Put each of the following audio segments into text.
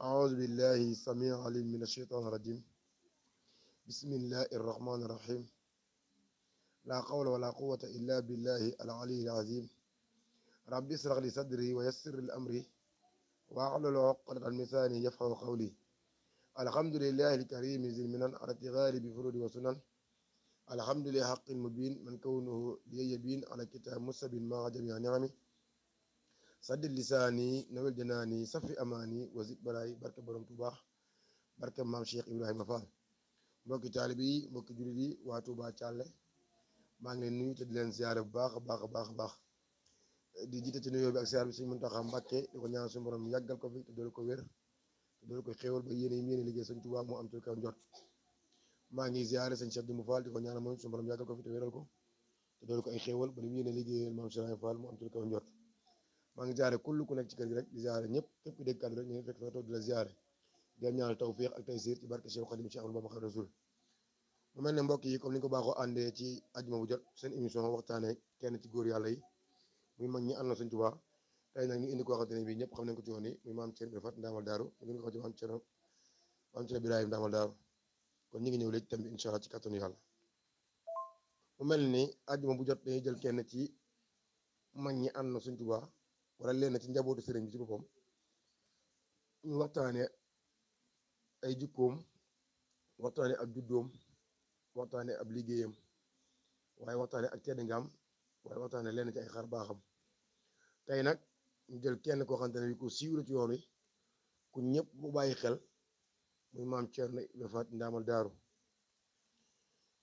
أعوذ بالله السميع العليم من الشيطان الرجيم. بسم الله الرحمن الرحيم. لا قول ولا قوة إلا بالله العلي العظيم. رب اشرح لي صدري ويسر لي أمري واحلل عقدة من لساني يفقهوا قولي. الحمد لله الكريم ذي المنن على التغالي بفروض وسنن. الحمد لله حق المبين من كونه لي يبين على كتاب مسبين مع جميع نعمه. سد لساني نوال جناني صفي أماني وزد براي بركة برم توباح barke maam Cheikh Ibrahima Fall. mbokki taalibe yi mbokki jullit yi waa Touba Thialé maa ngi leen nuyu te di leen ziare bu baax a baax di jiite ci nuyoo bi ak ziar bi Sëñ Muntaxa Mbàkke di ko ñaan suñu borom yàggal ko fi te doolu ko wér te doolu ko xéewal ba yéene liggéey Sëñ Touba moo am ci kaw njot. maa ngi ziare Sëñ Cheikh Jëmmu Fall di ko ñaan moom suñu borom yàggal ko fi te wéral ko te doolu ko ay xéewal ba li mu yéene liggéeyal maam Cheikh Fall moo am ci kaw njot. maa ngi ziare kull ku nekk ci kër gi rek di ziare ñëpp képp ku dégg kàddu rek ñu ngi fekk fa toog di la ziare di ñaanal tawfiq ak taysir ci barke Cheikh Khadim Cheikh Ahmadou Bamba Khadimu Rasul. mu mel ne mbokk yi comme ni ko baaxoo àndee ci ajuma bu jot seen émission waxtaanee kenn ci góor yàlla yi muy mag ñi ànd na Sëñ Tuubaa. tey nag ñu indi koo xamante ne bii ñëpp xam nañ ko ci woon yi muy maam Thierno Fat Ndamal Daaru ñu ngi ko ci maam Thierno Birahim Ndamal Daaru. kon ñu ngi ñëw léegi tamit incha allah ci kattanu yàlla. mu mel ni ajuma bu jot dañuy jël kenn ci mag ñi ànd na Sëñ Tuubaa wala leen ci njabootu sëriñ bi ci boppam ñu waxtaanee ay jikkoom waxtaanee ak juddoom waxtaanee ab liggéeyam waaye waxtaanee ak tedd ngaam waaye waxtaanee lenn ci ay xar baaxam. tey nag ñu jël kenn koo xamante ne bi ku siiw la ci yoon wi ku ñëpp bu bàyyi xel muy maam Thierno Ibrahima Fat Ndamal Daaru.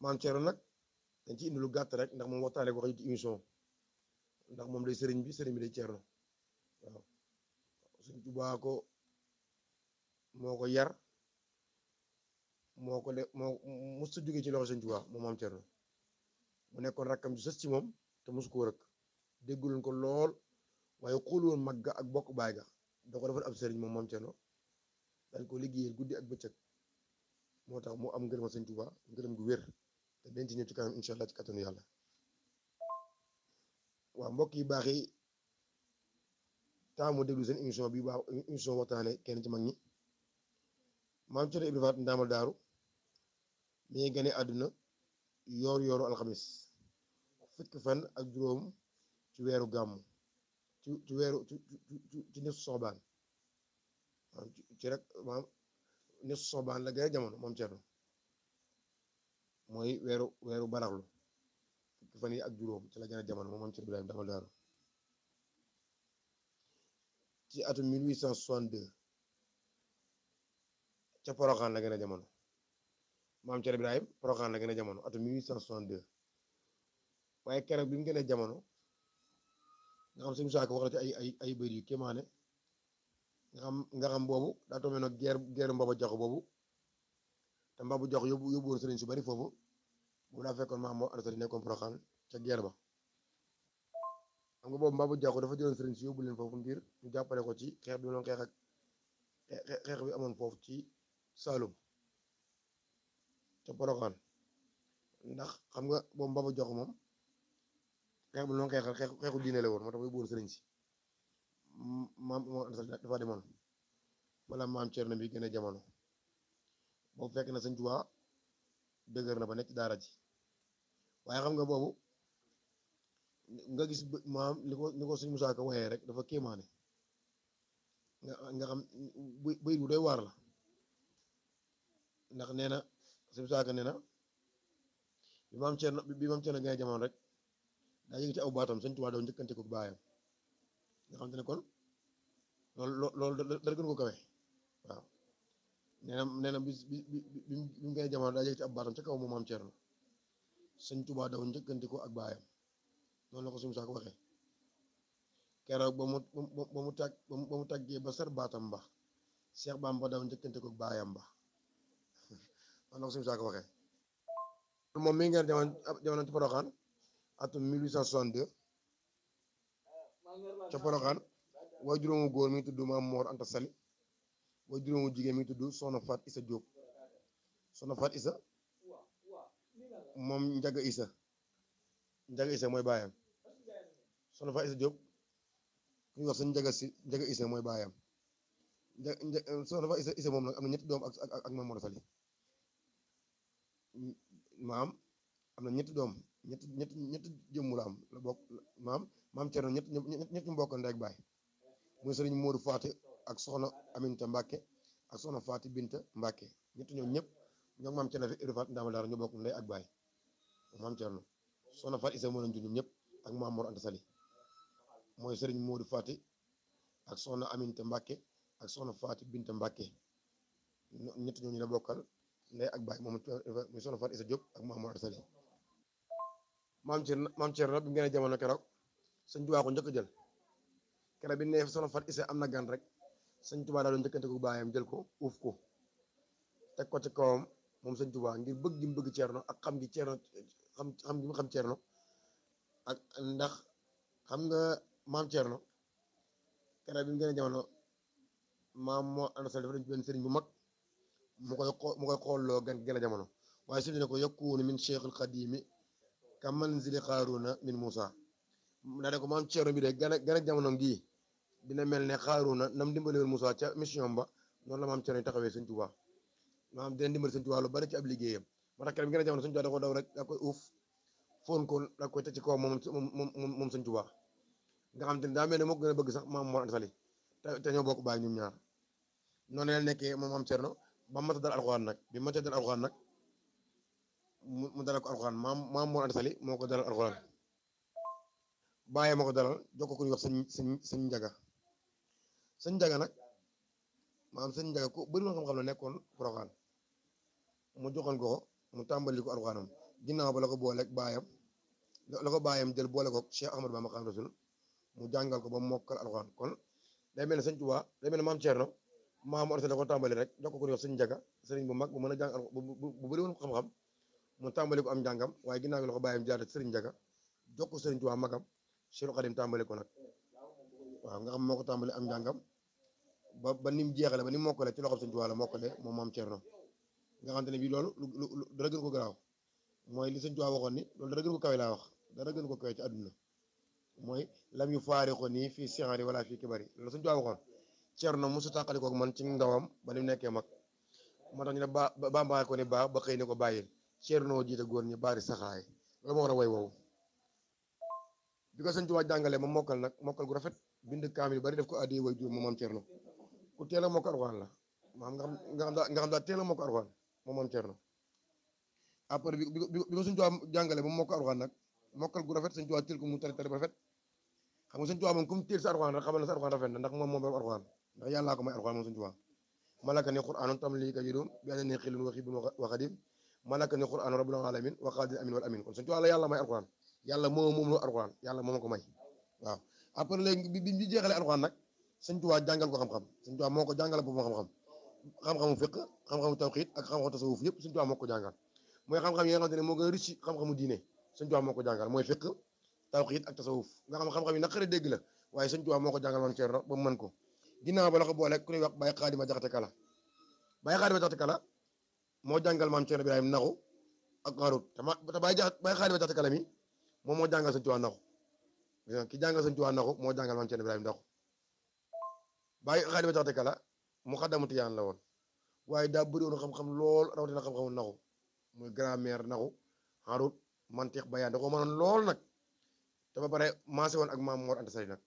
maam Thierno nag dañ ci indi lu gàtt rek ndax moom waxtaanee ko xëy ci émission ndax moom day sëriñ bi day Thierno waaw. Sëñ Tuubaa ko moo ko yar moo ko de moo mos a jógee ci loxo Sëñ Tuubaa moom maam Thierno mu nekkoon rakkam ju sës ci moom te mosu koo rëkk dégguloon ko lool waaye xool woon mag ga ak bokk baay ga da ko defal ab sëriñ moom maam Thierno dañ ko liggéeyal guddi ak bëccëg moo tax mu am ngërëm Sëñ Tuubaa ngërëm gu wér te dañ ci ñëw ci kanam incha allah ci kattanu yàlla. waaw mbokk yi baax yi taamu déglu seen émission bi baax émission waxtaane kenn ci mag ñi. maam Thierno Ibrahima Fat Ndamal Daaru mi ngi gane àdduna yooru alxamis fukki fan ak juróom ci weeru gàmmu ci weeru ci nisu soxbaan ci rek maam nisu soxbaan la gane jamono maam Thierno mooy weeru baraxlu fukki fan yi ak juróom ci la gane jamono moom maam Thierno Ibrahima Ndamal Daaru ci atum 1862 ca Poroxaan la gën a jamono maam Thierno Ibrahima Poroxaan la gën a jamono atum 1862 waaye keroog bi mu gënee jamono nga xam suñu saako wax na ci ay bëri yu kéemaane nga xam boobu daa tombé nag guerre Mbaba Jaxu boobu te Mbaba Jaxu yóbbu woon sëriñ su bari foofu bu daa fekkoon maam moo Anta nekkoon Poroxaan ca guerre ba. xam nga boobu Mbaba Jaxu dafa jëloon sëriñ si yóbbu leen foofu ngir ñu jàppale ko ci xeex bi doon xeex bi amoon foofu ci Saalum ca Poroxaan ndax xam nga boobu Mbaba Jaxu moom xeex bi noonu xeexu diine la woon moo tax muy buur sëriñ si maam moo dafa demoon wala maam Thierno bi gën a jamono boobu fekk na Sëñ Tuubaa dëgër na ba nekk daara ji waaye xam nga boobu nga gis maam li ko Sëñ Musaa Ka waxee rek dafa kéemaane nga xam bëy bu doy waar la ndax nee na Sëñ Musaa Ka nee na bi maam Thierno gën a jamono rek daa yëg ci aw baatam Sëñ Tuubaa daw njëkkante ko baayam nga xam te ne kon loolu dara gën ko kawe waaw. nee na bi mu gën a jamono daa yëg ci ab baatam ca kaw moom maam Thierno Sëñ Tuubaa daw njëkkante ko ak baayam noonu la ko suñu saako waxee keroog ba mu tàggee ba sar baatam ba Cheikh Bamba daw njëkkante ko ak baayam ba noonu la ko suñu saako waxee. moom mi ngi gën a jamono ci Poroxaan atum 1862 ca Poroxaan way juróomu góor mi ngi tudd Maam Moor Anta Sali way juróomu jigéen mi ngi tudd Soxna Faat Isa Jóob Soxna Faat Isa moom Njaga Isa mooy baayam Soxna Faat Isa Jóob ku ñuy wax sëñ Njaga Isa mooy baayam soxna fa isa moom nag am na ñetti doom ak Maam Mor Anta Sali maam am na ñetti doom ñetti jëmmu la am la bokk maam Cerno ñetti mbokk ndey ak baay muy sëriñ Modou Faati ak soxna Aminta Mbàkke ak soxna Faati Binta Mbàkke ñetti ñoom ñëpp ñoo maam Cerno Faat Ndaama Daara ñu bokk ndey ak baay maam Cerno soxna Faat Isa moo leen jur ñoom ñëpp ak Maam Mor Anta Sali mooy sëriñ Modou Faati ak soxna Aminta Mbàkke ak soxna Faati Binta Mbàkke ñetti ñooñu la bokkal ndey ak baay moom muy soxna Faat Isa Diop ak Maam Mor Anta Sali maam Cerno bi mu gën a jamono keroog sëñ Tuubaa ko njëkk a jël keroog bi ne soxna Faat Isa am na gan rek sëñ Tuubaa daa doon njëkkante ko baayam jël ko uuf ko teg ko ci kawam moom sëñ Tuubaa ngir bëgg gi mu bëgg Cerno ak xam gi Cerno xam gi mu xam Cerno ak ndax xam nga maam Cerno keroog bi mu gën a jamono Maam Mor Anta Sali dafa doon benn sëriñ bu mag mu koy xoolloo gën a jamono waaye sëriñ ne ko yakkuunu min Cheikhul Xadimi ka manzili Xaaruna min Muusa daa ne ko maam Cerno bi de gën a jamono gii dina mel ne Xaaruna nam dimbali woon Muusa ca mission ba noonu la maam Cerno yi taxawee sëñ Tuubaa maam dina dimbali sëñ Tuubaa lu bari ci ab liggéeyam moo tax keroog bi gën a jamono sëñ Tuubaa da ko daw rek da koy uuf foon ko da koy teg ci kaw moom sëñ Tuubaa nga xam te ne daa mel ne moo gën a bëgg sax Maam Mor Anta Sali te ñoo bokk baay ñoom ñaar noonu la nekkee moom maam Cerno ba mata dal alxuraan nag bi mata dal alxuraan nag mu dalal ko alxuraan Maam Mor Anta Sali moo ko dalal alxuraan bàyyee ma ko dalal jox ko ku ñuy wax sëñ Njaga nag maam sëñ Njaga ku bëri woon xam-xam la nekkoon Poroxaan mu joxoon ko mu tàmbali ko alxuraanam ginnaaw ba la ko booleeg baayam la ko baayam jël boole ko Cheikh Ahmadou Bamba Xaadimu Rasuul mu jàngal ko ba mokkal alxuraan kon day mel ne sëñ Tuubaa day mel ne maam Cerno Maam Mor Anta Sali da ko tàmbali rek jox ko ku ñuy wax sëñ Njaga sëriñ bu mag bu mën a jàng bu bëri woon xam-xam mu tàmbali ko am njàngam waaye ginnaaw bi la ko baayam jaar sëriñ Njaga jox ko sëriñ Tuubaa magam Cheikhul Xadim tàmbali ko nag waaw nga xam moo ko tàmbali am njàngam ba ni mu jeexale ba ni mu mokkale ci loxoom sëñ Tuubaa la mokkale moom maam Cerno nga xam te ne bii loolu dara gën ko garaaw mooy li sëñ Tuubaa waxoon ni loolu dara gën ko kawe laa wax dara gën ko kawe ci àdduna mooy lam yu faari ko nii fii sixaari wala fii kibari loolu sëñ Tuubaa waxoon Cerno mosu tàqali koog man ci ndawam ba ni mu nekkee mag moo tax ñu ne bambaa ko ni baa ba xëy ne ko bàyyil Cerno jiite góor ñi baari saxaay loolu moo war a way woowu bi ko sëñ Tuubaa jàngalee ma mokkal nag mokkal gu rafet bind kaamil bari def ko addi way jur moom maam Cerno ku teel a mokkal alxuraan la maam nga xam daa teel a mokkal alxuraan moom maam Cerno après bi ko sëñ Tuubaa jàngalee ba mokkal alxuraan nag mokkal gu rafet sëñ Tuubaa teel ko mu tari bu rafet xam nga sëñ Tuubaa moom comme teel sa alxuraan rek xamal na sa alxuraan rafet na ndax moom borom alxuraan ndax yàllaa ko may alxuraan moom sëñ Tuubaa malaka ni qur'aanun tamliika yudum bi anani xilun wa xibun wa xadim malaka ni qur'aanu rabbul alamin wa qaadir amin wal amin kon sëñ Tuubaa la yàlla may alxuraan yàlla moom la alxuraan yàlla moo ko may waaw après léegi bi jeexalee alxuraan nag sëñ Tuubaa jàngal ko xam-xam sëñ Tuubaa moo ko jàngal boppam xam-xamu fiq xam-xamu tawxiid ak xam-xamu tasawuf yëpp sëñ Tuubaa moo ko jàngal mooy xam-xam yi nga xamante ne moo gën a riche xam-xamu diine sëñ Tuubaa moo ko jàngal mooy fiq tawxiid ak tasawuf nga xam-xam yi naqare dégg la waaye sëñ Tuubaa moo ko jàngal maam Cerno ba mu mën ko ginnaaw ba la ko boole ku ñuy wax Baye Xaadima Jaxate Kala Baye Xaadima Jaxate Kala moo jàngal maam Cerno Birahim naxu ak xarut te Baye Xaadima Jaxate Kala mi moom moo jàngal sëñ Tuubaa naxu ki jàngal sëñ Tuubaa naxu moo jàngal maam Cerno Birahim naxu Baye Xaadima Jaxate Kala mu xaddamu tiyaan la woon waaye daa bëri woon xam-xam lool rawatina xam-xamu naxu muy grammaire naxu xarut mantiq bayaan da ko mënoon lool nag te ba pare maase woon ak Maam Mor Anta Sali nag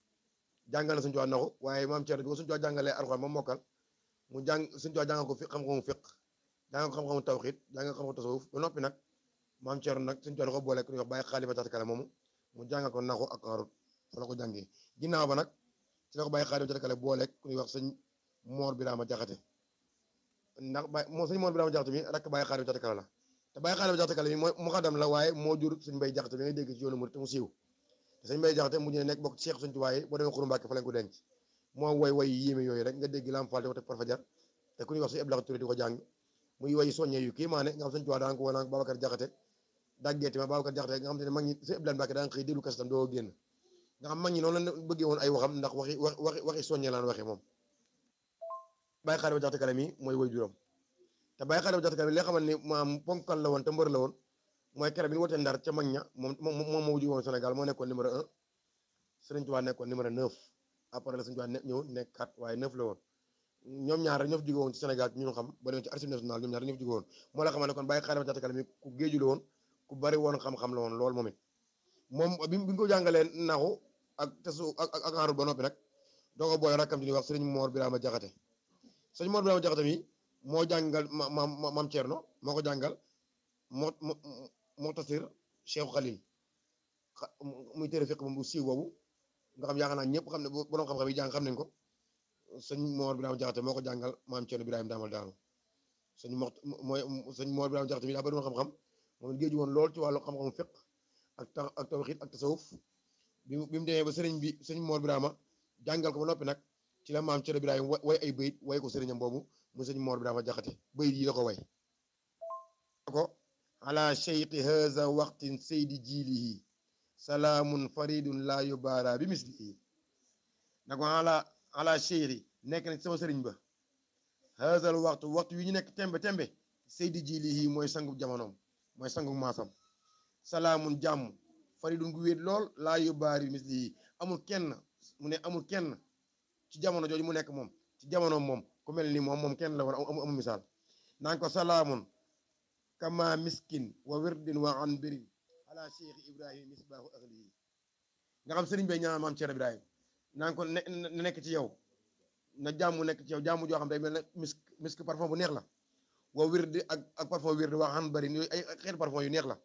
jàngal na sëñ Tuubaa naxu waaye maam Cerno bi ko sëñ Tuubaa jàngalee alxuraan ba mokkal mu jàng sëñ Tuubaa jàngal ko xam-xamu fiq jàngal ko xam-xamu tawxiid jàngal ko xam-xamu tasawuf ba noppi nag maam Cerno nag sëñ Tuubaa da ko boole ku ñuy wax Baye Xaadima Jaxate Kala moomu mu jàngal ko naxu ak xarut fa la ko jàngee ginnaaw ba nag ci la ko Baye Xaadima Jaxate Kala boole ku ñuy wax sëñ Moor Biraama Jaxate ndax sëñ Moor Biraama Jaxate mi rek Baye Xaadima Jaxate Kala la te Baye Xaadima Jaxate Kala mi mooy muxaddam la waaye moo jur sëñ Mbay Jaxate bi ngay dégg ci yoonu murid te mu siiw te sëñ Mbay Jaxate mu ñu nekk bokk ci Cheikh sëñ Tuubaa yi boo demee Xuru Mbàkke fa lañ ko denc moo way yéeme yooyu rek nga dégg Lam Fall di ko teg par fajar te ku ñuy wax si Abdou Lahad Touré di ko jàng muy way soññee yu kii maa ne nga xam sëñ Tuubaa daan ko wanaa Babacar Jaxate daggeeti ma Babacar Jaxate nga xam te ne mag ñi si Abdou Lahad Mbàkke daan xëy déglu kasetam doo génn nga xam mag ñi noonu la bëggee woon ay waxam ndax waxi soññee laan waxee moom Baye Xaadima Jaxate Kala mi mooy way juróom te Baye Xaadima Jaxate Kala mi li nga xamal ni maam ponkal la woon te mbër la woon mooy kere bi ñu wotee Ndar ca mag ña moom moo ji woon Sénégal moo nekkoon numéro 1 Sëriñ Tuubaa nekkoon numéro 9 après la Sëriñ Tuubaa ñëw nekk 4 waaye 9 la woon ñoom ñaar rek ñoo fi jóge woon ci Sénégal ñu xam ba demee ci archive nationale ñoom ñaar rek ñoo fi jóge woon moo la xamal ne kon Baye Xaadima Jaxate Kala mi ku géeju la woon ku bari woon xam-xam la woon lool moom it moom bi nga ko jàngalee naxu ak tasu ak enrut ba noppi nag doo ko booy rakkam ci ñuy wax sëriñ Mor Birama Jaxate sëriñ Mor Birama Jaxate mi moo jàngal maam Thierno moo ko jàngal moo tasir Cheikh Khalil muy téere fiq bu siiw boobu nga xam yaakaar naa ñëpp xam ne borom xam-xam yi jàng xam nañ ko sëñ Mor Birama Jaxate moo ko jàngal maam Thierno Birahim daamal daanu sëñ Mor Birama Jaxate mi daa bëri woon xam-xam moom géeju woon lool ci wàllu xam-xamu fiq ak tawxiid ak tasawuf bi mu demee ba sëriñ bi sëñ Mor Birama jàngal ko ba noppi nag ci la maam Thierno Birahim way ay bayit way ko sëriñam boobu mu sëñ Mor Birama Jaxate bayit yi la ko way ko ala cheikhi haza waqtin saydi jilihi salaamun faridun la yubara bi mislihi na ko ala cheikhi nekk na ci sama sëriñ ba hazal waxtu wi ñu nekk tembe saydi jilihi mooy sangu jamonoom mooy sangu maasam salaamun jàmm faridun gu wéet lool laa yóbbaari misli yi amul kenn mu ne amul kenn ci jamono jooju mu nekk moom ci jamono moom ku mel ni moom kenn la war amul misaal naan ko salaamun kama miskin wa wirdin wa anbirin ala cheikh ibrahim misbaahu ahlihi nga xam sëriñ bay ñaan maam Cheikh Ibrahim naan ko na nekk ci yow na jàmm nekk ci yow jàmm joo xam day mel ne misk parfum bu neex la wa wirdi ak parfum wirdi wa anbari yooyu ay xeet parfum yu neex la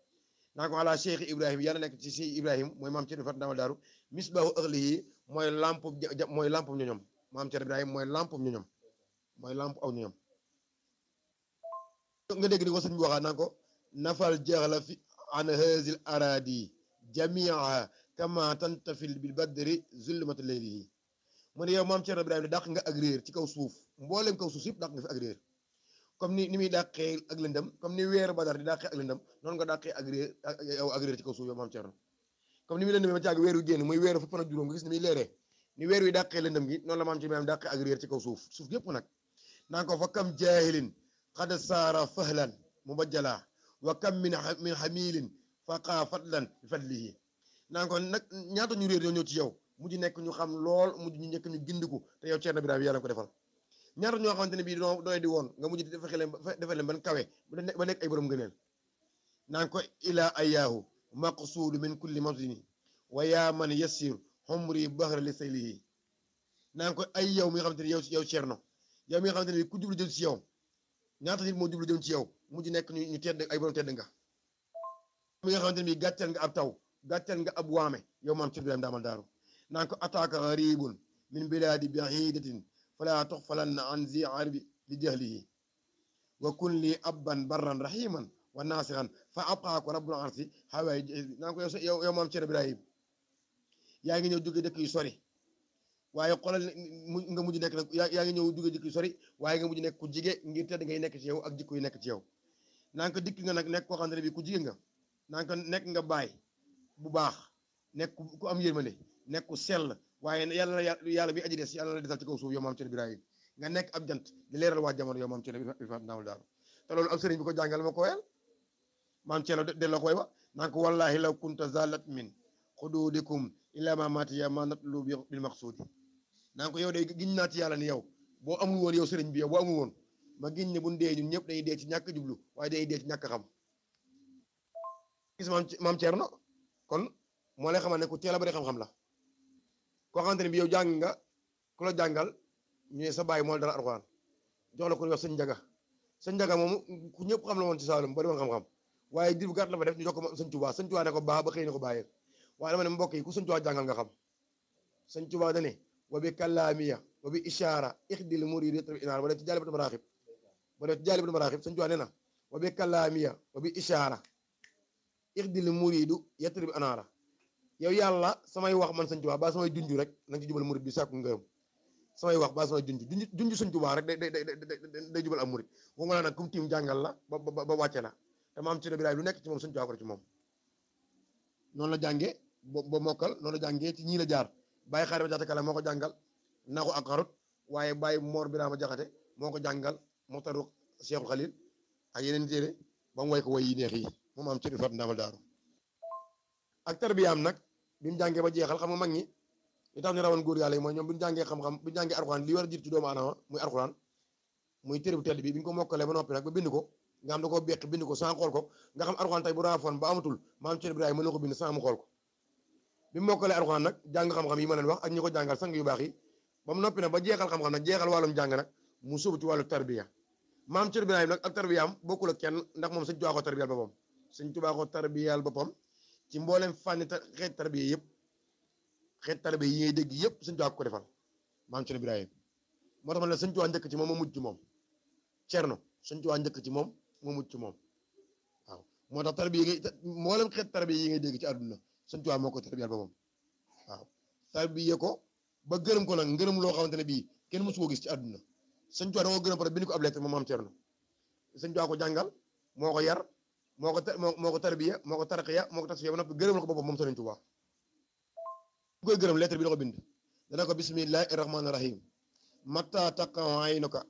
naa ko ala cheikh ibrahim yàlla nekk ci cheikh ibrahim mooy maam Thierno Faty Ndamal Daaru misbaahu ahlihi mooy lampu ñoñom maam Thierno Ibrahim mooy lampu ñoñom mooy lampu aw ñoñom nga dégg di ko sëñ bi waxaat naan ko nafal jaxla fi an hazil aradi jamiaha kama tantafil bil badri zulmatu laylihi mu ne yow maam Thierno Ibrahim ne dàq nga ak réer ci kaw suuf mboolem kaw suuf yëpp dàq nga fi ak réer comme ni muy dàqee ak lëndëm comme ni weeru badar di dàqee ak lëndëm noonu nga dàqee ak réer ci kaw suuf yow maam Thierno comme ni muy lëndëm ma caag weer wi génn muy weeru fukk fan ak juróom nga gis ni muy leeree ni weer wi dàqee lëndëm gi noonu la maam Thierno Ibrahim dàqee ak réer ci kaw suuf yëpp nag naan ko fa kam jaahilin xad saara fahlan mubajjala wa kam min hamilin faqa fadlan bi fadlihi naan ko nag ñaata ñu réer ñoo ñëw ci yow mujj nekk ñu xam lool mujj ñu njëkk ñu gindiku te yow Thierno Ibrahim yàlla ko defal ñaata ñoo xamante ne bii doy di woon nga mujj defal leen ban kawe ba nekk ay borom ngëneel naan ko ila ayaahu maqsuudu min kulli mawtini wa yaa man yassir xumri bahra li saylihi naan ko ay yow mi nga xamante ne yow Thierno yow mi nga xamante ne bii ku jublu jëm ci yow ñaata nit moo jublu jëm ci yow mujj nekk ñu tedd ay borom tedd nga mi nga xamante ne bii gàcceel nga ab taw gàcceel nga ab waame yow maam Thierno Ibrahim Ndamal Daaru naan ko ataaka garibun min biladi bahidatin fala tuxfalanna an zi arbi li jahlihi wa kun li abban barran rahiman wa nasiran fa abqaako rabbul arsi hawaay naan ko yow maam Thierno Ibrahim yaa ngi ñëw jóge dëkk yu sori waaye xoolal nga mujj nekk nag yaa ngi ñëw jóge dëkk yu sori waaye nga mujj nekk ku jige ngir tedd ngay nekk ci yow ak jikko yu nekk ci yow naan ko dikk nga nag nekk koo xam ne bii ku jige nga naan ko nekk nga baay bu baax nekk ku am yërmande nekk ku sell waaye yàlla bi aji des yàlla la desal ci kaw suuf yow maam Thierno Ibrahim nga nekk ab jant di leeral waa jamono yow maam Thierno Ibrahim Ndamal Daaru te loolu ab sëriñ bi ko jàngal ma ko wayal maam Thierno delloo ko way wa naan ko wallahi law kunta zalat min xududikum ila ma matiya ma natlu bil maqsudi naan ko yow day giñ naa ci yàlla ni yow boo amul woon yow sëriñ bi yow boo amul woon ma giñ ne buñ dee ñun ñëpp dañuy dee ci ñàkk jublu waaye dañuy dee ci ñàkk xam gis maam Thierno kon moo lay xamal ne ku teel a bari xam-xam la koo xamante ne bi yow jàng nga ku la jàngal ñu ne sa bàyyi moo dara Alxuraan jox la ko wax sëñ Njaga moom ku ñëpp xam la woon ci Saalum bari woon xam-xam waaye dir bu gàtt la fa def ñu jox ko sëñ Tuubaa ne ko baax ba xëy na ko bàyyee waaye dama ne mbokk yi ku sëñ Tuubaa jàngal nga xam sëñ Tuubaa dane wa bi kalaamiya wa bi ishaara ixdil murid yatri inaar ba def ci jaalibatu maraaxib sëñ Tuubaa nee na wa bi kalaamiya wa bi ishaara ixdil muridu yatri inaara yow yàlla samay wax man sëñ Tuubaa ba samay junj rek nanga ci jubal murid bi sàkku ngërëm samay wax ba samay junj sëñ Tuubaa rek day jubal am murid waxuma la nag kum tiim jàngal la ba wàcce la te maam Thierno Ibrahim lu nekk ci moom sëñ Tuubaa ko ci moom noonu la jàngee ba mokkal noonu la jàngee ci ñii la jaar Baye Xaadima Jaxate Kala moo ko jàngal naxu ak xarut waaye Baye Mor Birama Jaxate moo ko jàngal Muxtaru Cheikhul Khalil ak yeneen téere ba mu way ko way yi neex yi moom maam Thierno Faty Ndamal Daaru ak tarbiyaam nag bi mu jàngee ba jeexal xam nga mag ñi li tax ñu rawoon góor yàlla yi mooy ñoom bu ñu jàngee xam-xam bu ñu jàngee alxuraan li war a jiitu ci doomu aadama muy alxuraan muy téere bu tedd bi bi ñu ko mokkalee ba noppi nag ba bind ko nga xam da koo beq bind ko sans xool ko nga xam alxuraan tey bu raafoon ba amatul maam Cerno Ibrahima mën na ko bind sans mu xool ko bi mu mokkalee alxuraan nag jàng xam-xam yi ma leen wax ak ñi ko jàngal sang yu baax yi ba mu noppi nag ba jeexal xam-xam nag jeexal wàllum jàng nag mu sóobu ci wàllu tarbiya maam Cerno Ibrahima nag ak tarbiyaam bokkul ak kenn ndax moom Sëñ Tuubaa ko tarbiyal boppam Sëñ Tuubaa ko tarbiyal boppam ci mboolem fànni xeet tarbiya yëpp xeet tarbiya yi ngay dégg yëpp Sëñ Tuubaa ko defal maam Cerno Ibrahima moo tax ma ne Sëñ Tuubaa njëkk ci moom moo mujj ci moom Cerno Sëñ Tuubaa njëkk ci moom moo mujj ci moom waaw moo tax tarbiya yi mboolem xeet tarbiya yi ngay dégg ci àdduna Sëñ Tuubaa moo ko tarbiyal boppam waaw tarbiya ko ba gërëm ko nag ngërëm loo xamante ne bii kenn mësu ko gis ci àdduna Sëñ Tuubaa da ko gërëm pare bind ko ab lettre moom maam Cerno Sëñ Tuubaa ko jàngal moo ko yar moo ko tarbiya moo ko tarqiya moo ko tasfiya ba noppi gërëm ko boppam moom Sëñ Tuubaa bu koy gërëm lettre bi da ko bind dana ko bismillahi rahmaani rahim mata taqaw aynuka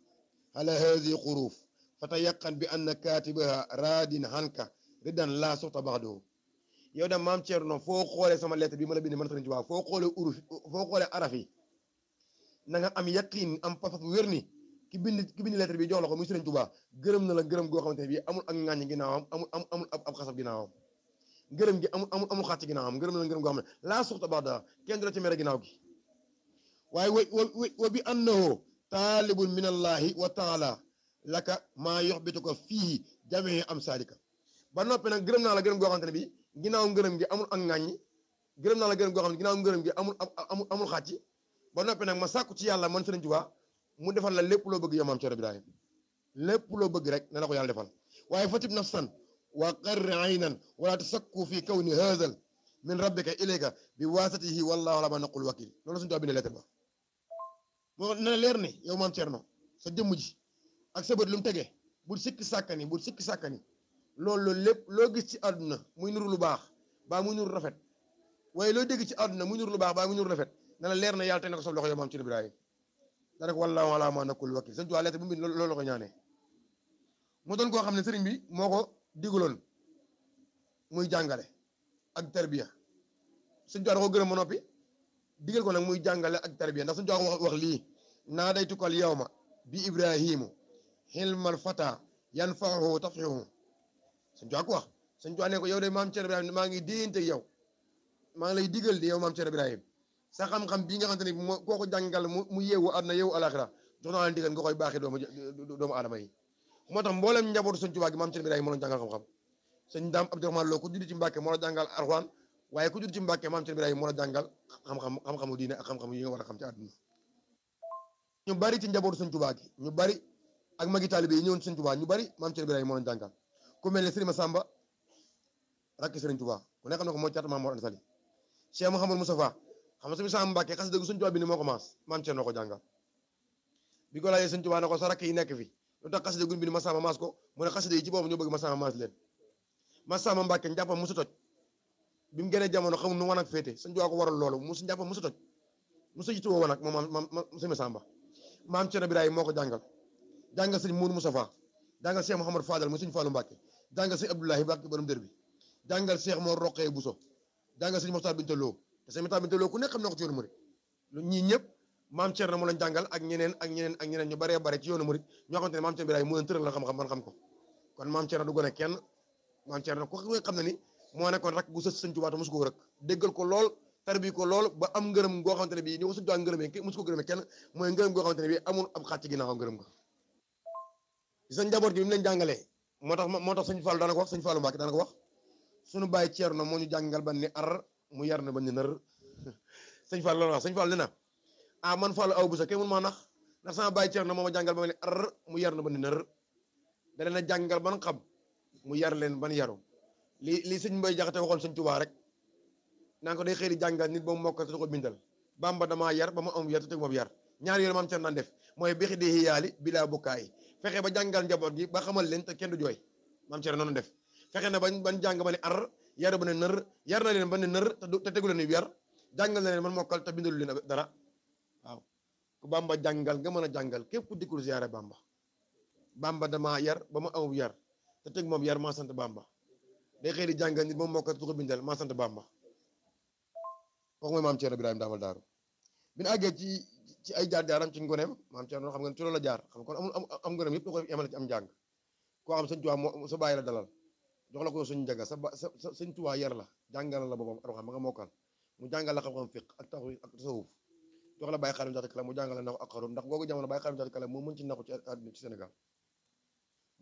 ala hadi xuruuf fatayaqan bi anna katibaha raadin hanka ridan laa suxta baxdoo yow da maam Cerno foo xoolee sama lettre bi ma la bind man Sëñ Tuubaa foo xoolee araf yi na nga am yaqin am pas-pas bu wér ni ki bind lettre bi jox la ko muy Sëñ Tuubaa gërëm na la gërëm goo xamante ne bii amul ak ŋàññ ginnaawam amul ab xasab ginnaawam gërëm gi amul xàcc ginnaawam gërëm na la gërëm goo xam ne laa suxta baxda kenn du la ci mere ginnaaw gi waaye wa bi annahu taalibun min allahi wa taala laka maa yoxbitu ko fii jamii am sadika ba noppi nag gërëm naa la gërëm goo xamante ne bii ginnaaw ngërëm gi amul ak ŋàññi gërëm naa la gërëm goo xam ne ginnaaw ngërëm gi amul xàcc ba noppi nag ma sàkku ci yàlla man Sëñ Tuubaa mu defal la lépp loo bëgg yow maam Cerno Ibrahima lépp loo bëgg rek na la ko yàlla defal waaye fatib nafsan wa qarri aynan wala tasakku fi kawni haadal min rabbika ilayka bi waasatihi wallahu ala ma naqul wakil loolu Sëñ Tuubaa bindee lettre ba moo na leer ne yow maam Cerno sa jëmm ji ak sa bët lu mu tegee bul sikki sàkkani loolu lépp loo gis ci àdduna muy nuru lu baax baa muy nuru rafet waaye loo dégg ci àdduna muy nuru lu baax baa muy nuru rafet na la leer na yàlla teg na ko sa loxo yow maam Cerno Ibrahima dana ko wallahu ala ma naqul wakil Sëñ Tuubaa lettre bu mu bind loolu la ko ñaanee mu doon koo xam ne sëriñ bi moo ko digaloon muy jàngale ak tarbiya Sëñ Tuubaa da ko gërëm ba noppi digal ko nag muy jàngale ak tarbiya ndax Sëñ Tuubaa wax lii naa day tukkal yawma bi ibrahimu xilmal fata yanfa'uhu tafhimu Sëñ Tuubaa ko wax Sëñ Tuubaa ne ko yow de maam Cerno Ibrahima maa ngi déyante yow maa ngi lay digal di yow maam Cerno Ibrahima sa xam-xam bii nga xamante ni moo koo ko jàngal mu yeewu àdduna yeewu alaxira jox naa leen digal nga koy baaxee doomu aadama yi moo tax mboolem njabootu Sëñ Tuubaa gi maam Cerno Ibrahima moo la jàngal xam-xam sëñ Daam Abdourahmane Lo ku judd ci Mbàkke moo la jàngal alxuraan waaye ku judd ci Mbàkke maam Cerno Ibrahima moo la jàngal xam-xamu diine ak xam-xam yi nga war a xam ci àdduna ñu bari ci njabootu Sëñ Tuubaa gi ñu bari ak magi taalibe yi ñëwoon Sëñ Tuubaa ñu bari maam Cerno Ibrahima moo la jàngal ku mel ne Sëriñ Masamba rakki Sëriñ Tuubaa ku nekk xam ne ko moo caat Maam Mor Anta Sali Cheikh Mouhamadou Moustapha xam nga Sëriñ Masamba Mbàkke xas dëgg Sëñ Tuubaa bi ni moo ko maas maam Cerno ko jàngal bi ko laajee Sëñ Tuubaa ne ko sa rakk yi nekk fi lu tax xasida gun bi ni Masamba maas ko mu ne xasida yi ci boobu ñoo bëgg Masamba maas leen Masamba Mbàkke njàppam musu toj bi mu génnee jamono xamul nu wan ak féete Sëñ Tuubaa ko waral loolu musu njàppam musu toj musu yittuwoo wan ak moom Sëñ Masamba maam Cerno Ibrahima moo ko jàngal jàngal Sëñ Mourou Moustapha jàngal Cheikh Mouhamadou Fadal mu Sëñ Fallou Mbàkke jàngal Sëñ Abdoulahi Mbàkke borom dër bi jàngal Cheikh Mor Roqee Bousso jàngal Sëñ Moxtaar Binta Lo te Sëñ Moxtaar Binta Lo ku nekk xam na ko ci yoonu murit ñii ñëpp maam Cerno moo lañ jàngal ak ñeneen ñu baree bare ci yoonu murit ñoo xamante ne maam Cerno Ibrahima moo leen tëral la xam-xam man xam ko kon maam Cerno du gone kenn maam Cerno ko xam ne ni moo nekkoon rek bu sës Sëñ Tuubaa musu ko rek déggal ko lool tarbi ko lool ba am ngërëm goo xamante ne bii ni ko Sëñ Tuubaa ngërëmee musu ko gërëmee kenn mooy ngërëm goo xamante ne bii amul ab xàcc ginnaaw ngërëm ko sa njaboot gi bi mu leen jàngalee moo tax Sëñ Fallu daana ko wax Sëñ Fallu Mbàkke daana ko wax suñu bàyyi Cerno moo ñu jàngal ba ni ar mu yar na ba ni nar Sëñ Fallu loolu wax Sëñ Fallu ne na ah man Fallu aw bu sa kenn mun maa nax ndax sama bàyyi Cerno moo ma jàngal ba ni ar mu yar na ba ni nar da leen a jàngal ban xam mu yar leen ban yaru li Sëñ Mbay Jaxate waxoon Sëñ Tuubaa rek naa ko day xëy di jàngal nit ba mu mokkal te du ko bindal Bamba damaa yar ba ma am yar te tegu ma yar ñaari yoon maam Cerno naan def mooy bexi di yaali bilaa bukkaay fexe ba jàngal njaboot gi ba xamal leen te kenn du jooy maam Cerno noonu def fexe na ban jàng ba ne ar yar ba ne nër yar na leen ba ne nër te tegu leen yar jàngal na leen man mokkal te bindalu leen dara waaw ku Bamba jàngal nga mën a jàngal képp ku dikkul ziyaare Bamba damaa yar ba ma amub yar te teg moom yar maa sant Bamba day xëy di jàngal nit moom mokkal te du ko bindal maa sant Bamba kooku mooy maam Cerno Ibrahima daamal daaru bi ñu àggee ci ay jaar-jaaram ci ngoneem maam Thierno xam nga ci loolu la jaar xam nga kon am ngoneem yëpp da koy yemale ci am njàng koo xam sëñ Tuubaa moo sa bàyyi la dalal jox la ko suñu njaga sa sëñ Tuubaa yar la jàngal la boppam alxam ba nga mokkal mu jàngal la xam-xam fiq ak taxaw ak tasawuf jox la bàyyi xaalim jaxate kala mu jàngal la naxu ak xarum ndax googu jamono bàyyi xaalim jaxate kala moo mën ci naxu ci àdduna ci Sénégal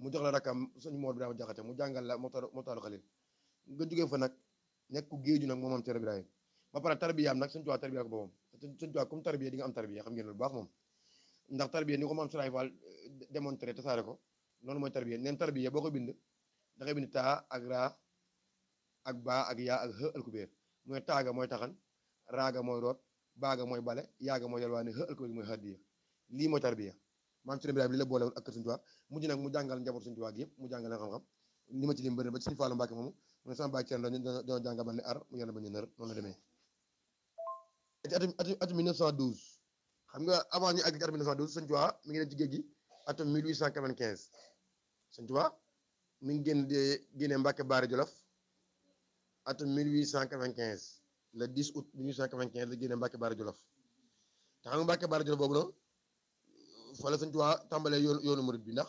mu jox la rakam sëñ Mor Birama Jaxate mu jàngal la Motaaru Xalil nga jógee fa nag nekk ku géeju nag moom am Thierno Birahim ba pare tarbiyaam nag sëñ Tuubaa tarbiya ko boppam sëñ Tuubaa comme tarbiya di nga am tarbiya xam ngeen lu baax moom ndax tarbiya ni ko maam Sëriñ Fall démontré tasaare ko noonu mooy tarbiya neen tarbiya boo ko bind da ngay bind taa ak raa ak baa ak yaa ak xë alkubeer mooy taaga mooy taxan raaga mooy root baaga mooy bale yaaga mooy yalwaani xë alkubeer mooy hadiya lii mooy tarbiya maam Thierno Birahim li la boole woon ak kër sëñ Tuubaa mujj nag mu jàngal njaboot sëñ Tuubaa gi yëpp mu jàngal leen xam-xam li ma ci lim bëri ba ci sëñ Fallu Mbàkke moomu mu ne sama baay Thierno dañoo jàngal ba ne ar mu yàlla ba ñu nër noonu la demee ci atum 1912 xam nga avant ñu àgg ci atum 1912 sëñ Tuubaa mi ngi dem ci géej gi atum 1895 sëñ Tuubaa mi ngi génne Mbàkke Baari Jolof atum 1895 le 10 août 1895 la génne Mbàkke Baari Jolof te xam nga Mbàkke Baari Jolof boobu la fa la sëñ Tuubaa tàmbalee yoonu murid bi ndax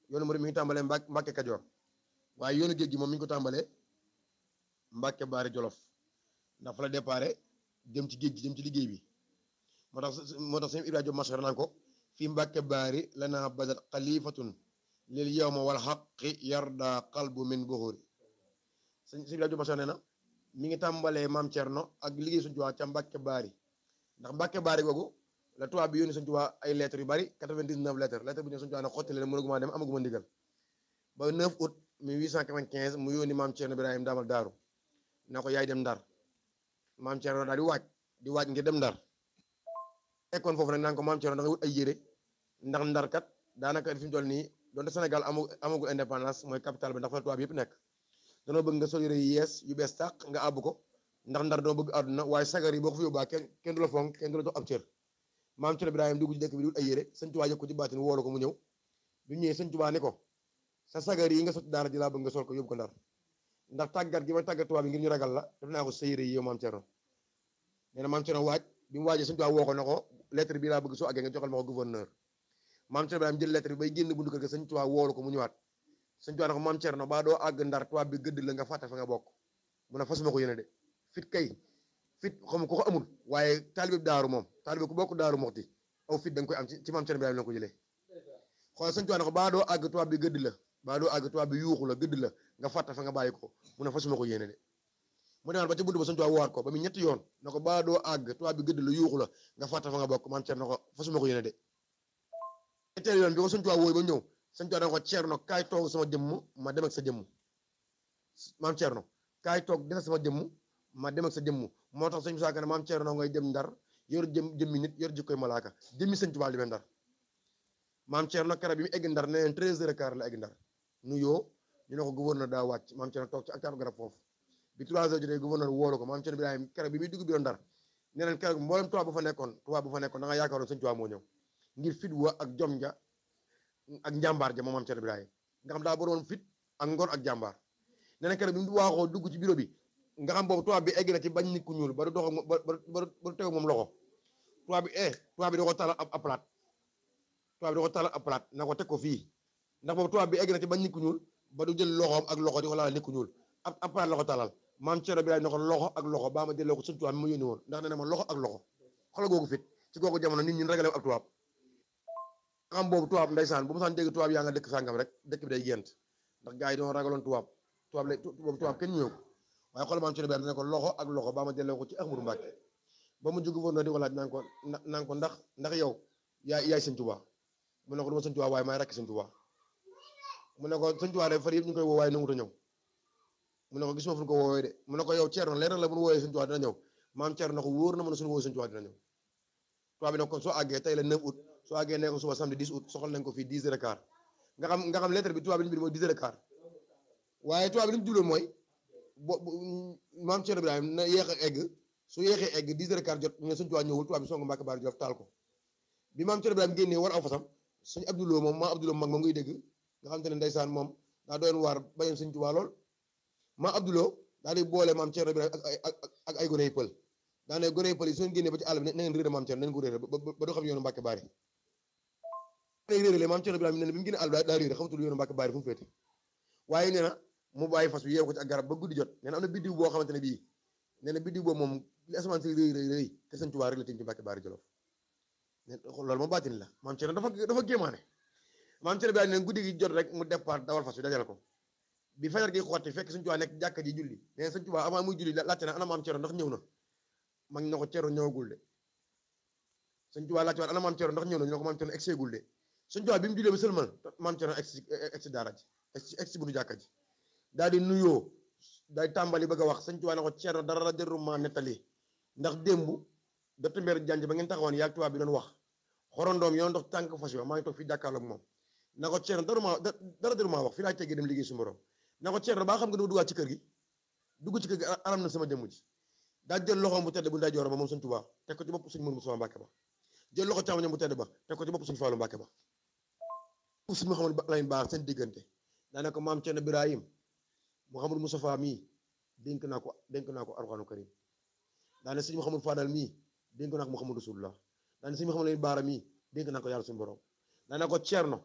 yoonu murid mi ngi tàmbalee Mbàkke Kajoor waaye yoonu géej gi moom mi ngi ko tàmbalee Mbàkke Baari Jolof ndax fa la déparé dem ci géej gi dem ci liggéey bi moo tax sëñ Ibrahima Diop Masar naan ko fii Mbàkke Baari lanaa badat xalifatun lil yawma wal xaqi yarda qalbu min buxuri sëñ Ibrahima Diop Masar nee na mi ngi tàmbalee maam Thierno ak liggéey sëñ Tuubaa ca Mbàkke Baari ndax Mbàkke Baari googu la tubaab bi yónni sëñ Tuubaa ay lettres yu bari 99 lettre bi ne sëñ Tuubaa ne xotti leen mënaguma dem amaguma ndigal ba 9 août 1895 mu yónni maam Thierno Birahim daamal daaru na ko yaay dem Ndar maam Thierno daal di waaj ngir dem Ndar ekkoon foofu nag naan ko maam Thierno da nga wut ay yére ndax Ndar kat daanaka fi mu toll nii donte Sénégal amagul indépendance mooy capital bi ndax fa la tubaab yëpp nekk danoo bëgg nga sol yére yu yees yu bees tàq nga àbb ko ndax Ndar doo bëgg àdduna waaye sagar yi boo ko fi yóbbaa kenn du la fonk kenn du la jox ab cër maam Thierno Birahim dugg ci dëkk bi di wut ay yére sëñ Tuubaa yëg ko ci baatin woolu ko mu ñëw bi mu ñëwee sëñ Tuubaa ni ko sa sagar yi nga sotti daara ji laa bëgg nga sol ko yóbbu ko Ndar ndax tàggat gi ma tàggat tubaab bi ngir ñu ragal la def naa ko sa yére yi yow maam Thierno nee na maam Thierno waaj bi mu waajee sëñ Tuubaa woo ko na ko lettre bi laa bëgg soo àggee nga joxal ma ko gouverneur maam Thierno Birahim jël lettre bi bay génn buntu kër ga sëñ Tuubaa woolu ko mu ñëwaat sëñ Tuubaa na ko maam Thierno baa doo àgg Ndar tubaab bi gëdd la nga fàtte fa nga bokk mu ne fasuma ko yéene de fit kay fit xam ko amul waaye taalibe daaru moom taalibe ku bokk daaru moxti aw fit da nga koy am ci maam Thierno Birahim la ko jëlee xool sëñ Tuubaa na ko baa doo àgg tubaab bi gëdd la baa doo àgg tubaab bi yuuxu la gëdd la nga fàtte fa nga bàyyi ko mu ne fasuma ko yéene de mu demaat ba ca buntu ba sëñ Tuubaa woowaat ko ba mu ñetti yoon na ko baa doo àgg tubaab bi gëdd la yuuxu la nga fàtte fa nga bokk maam Thierno ko fasuma ko yéene de ñetteel yoon bi ko sëñ Tuubaa wooyu ba ñëw sëñ Tuubaa dana ko Thierno kaay toog sama jëmm ma dem ak sa jëmm maam Thierno kaay toog dina sama jëmm ma dem ak sa jëmm moo tax sëñ Musaa Ka ne maam Thierno ngay dem Ndar yor jëmmi nit yor jikkoy malaaka jëmmi sëñ Tuubaa li Ndar maam Thierno kara bi mu egg Ndar ne leen 13h15 la egg Ndar nuyoo ñu ne ko gouverneur daa wàcc maam Thierno toog ci ak taatu garab foofu bi 3h jotee gouverneur woolu ko maam Thierno Birahim kara bi muy dugg biir Ndar ne leen kara mboolem tubaab bu fa nekkoon da nga yaakaaroon sëñ Tuubaa moo ñëw ngir fit wa ak jom ja ak njàmbaar ja moom maam Thierno Birahim nga xam daa boroon fit ak ngor ak jàmbaar nee na kara bi mu waaxoo dugg ci bureau bi nga xam boobu tubaab bi egg na ci bañ nit ku ñuul ba du dox ba du tegu moom loxo tubaab bi da ko talal ab palaat na ko teg ko fii ndax boobu tubaab bi egg na ci bañ nit ku ñuul ba du jël loxoom ak loxo di ko laal nit ku ñuul ab palaat la ko talal maam Thierno Birahim ne ko loxo ak loxo baa ma delloo ko sëñ tubaab mi ma yónni woon ndax nee na ma loxo ak loxo xoolal googu fit ci googu jamono nit ñi ragale ab tubaab nga xam boobu tubaab ndeysaan bu mu saan dégg tubaab yaa nga dëkk sàngam rek dëkk bi day gént ndax gars yi doon ragaloon boobu tubaab kenn ñëw waaye xoolal maam Thierno Birahim ne ko loxo ak loxo baa ma delloo ko ci Ahmadou Mbacke ba mu jóg gouverneur di ko laaj naan ko ndax yow yaay sëñ Tuubaa mu ne ko duma sëñ Tuubaa waaye maay rakk sëñ Tuubaa mu ne ko sëñ Tuubaa de far yëpp ñu koy woo waaye nanguta ñëw mu ne ko gisuma fu ñu ko woowee de mu ne ko yow Thierno leer na la bu ñu wooyee sëñ Tuubaa dina ñëw maam Thierno na ko wóor na mën a suñu wooyee sëñ Tuubaa dina ñëw tubaab bi nag kon soo àggee tey la 9 août soo àggee ne ko suba samedi 10 août soxal nañ ko fii 10h15 nga xam lettre bi tubaab bi li mu bind mooy 10h15 waaye tubaab bi li mu jubloon mooy maam Thierno Birahim na yéex a egg su yéexee egg 10h15 jot ñu ne sëñ Tuubaa ñëwul tubaab bi songu Mbàkke Baari Jolof taal ko bi maam Thierno Birahim génnee war aw fasam sëñ Abdoulou moom maa Abdoulou mag moom ngay dégg nga xam te ne ndeysaan moom daa doon waar bañoon sëñ Tuubaa lool maa Abdoulou daal di boole maam Thierno Birahim ak ay gone yi pël daane gone pël yi soo génnee ba ci àll bi na ngeen réere maam Cerno nañ ko réere ba du xam yoonu Mbàkke Baari réeré maam Cerno Birahim nee na bi mu génne àll bi daa réere xamatul yoonu Mbàkke Baari fu mu féete waaye nee na mu bàyyi fas bi yeew ko ci ak garab ba guddi jot nee na am na biddiw boo xamante ne bii nee na biddiw boobu moom li asamaan si rëy te Sëñ Tuubaa rek la tiim ci Mbàkke Baari Jolof loolu moom baatin la maam Cerno dafa géemaane maam Cerno Birahim nee na guddi gi jot rek mu départ dawal fas bi dajal ko bi fajar gi xotti fekk Sëñ Tuubaa nekk jàkka ji julli nee na Sëñ Tuubaa avant muy julli laajte na ana maam Cerno ndax ñëw na mag ñi na ko Cerno ñëwagul de Sëñ Tuubaa laajte waat ana maam Cerno ndax ñëw na ñu ne ko maam Cerno egseegul de Sëñ Tuubaa bi mu jullee ba sëlmal maam Cerno egsi daara ji egsi buntu jàkka ji daal di nuyoo day tàmbali bëgg a wax Sëñ Tuubaa ne ko Cerno dara jarul ma nettali ndax démb dootu mbir janj ba ngeen taxawoon yaag tubaab bi doon wax xorondoom yoon ndox tànk fas yo maa ngi toog fii jàkkaarloog moom na ko Cerno dara jarul maa wax fii laay teggee dem liggéey su borom na ko Cerno baa xam nga dama duggaat ci kër gi dugg ci kër gi alam na sama jëmm ji daa jël loxoom bu tedd bu nday joor ba moom Sëñ Tuubaa teg ko ci bopp Sëñ Moodu Mustafaa Mbàkke ba jël loxo càmmoñam bu tedd ba teg ko ci bopp Sëñ Faalu Mbàkke ba Sëñ Muhammadu Lamin Baar seen diggante daana ko maam Cerno Birahim Muhammadu Mustafaa mii dénk naa ko Alxuraanu Karim daane Sëñ Muhammadu Fadal mii dénk naa ko Muhammadu Rasulullah daane Sëñ Muhammadu Lamin Baara mii dénk naa ko yàlla suñu borom daana ko Cerno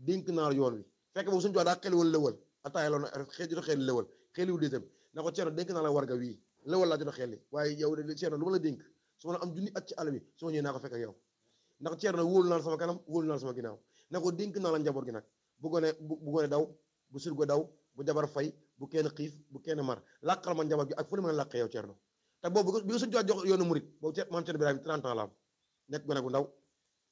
dénk naa yoon wi fekk boobu Sëñ Tuubaa daa xeli woon lëwal ataaya loon jot a xeeli lëwal xeeliwu déetam na ko Cerno dénk naa la warga wii lëwal laa jot a xeeli waaye yow de Cerno lu ma la dénk su ma la am junni at ci àll bi su ma ñëwee naa ko fekk ak yow ndax Cerno wóolu naa la sama kanam wóolu naa la sama ginnaaw na ko dénk naa la njaboot gi nag bu gone daw bu surgo daw bu jabar fay bu kenn xiif bu kenn mar làqal ma njaboot gi ak fu ne mën a làqee yow Cerno te boobu bi ko Sëñ Tuubaa jox yoonu murit boobu maam Cerno Birahim 30 ans la am nekk gone gu ndaw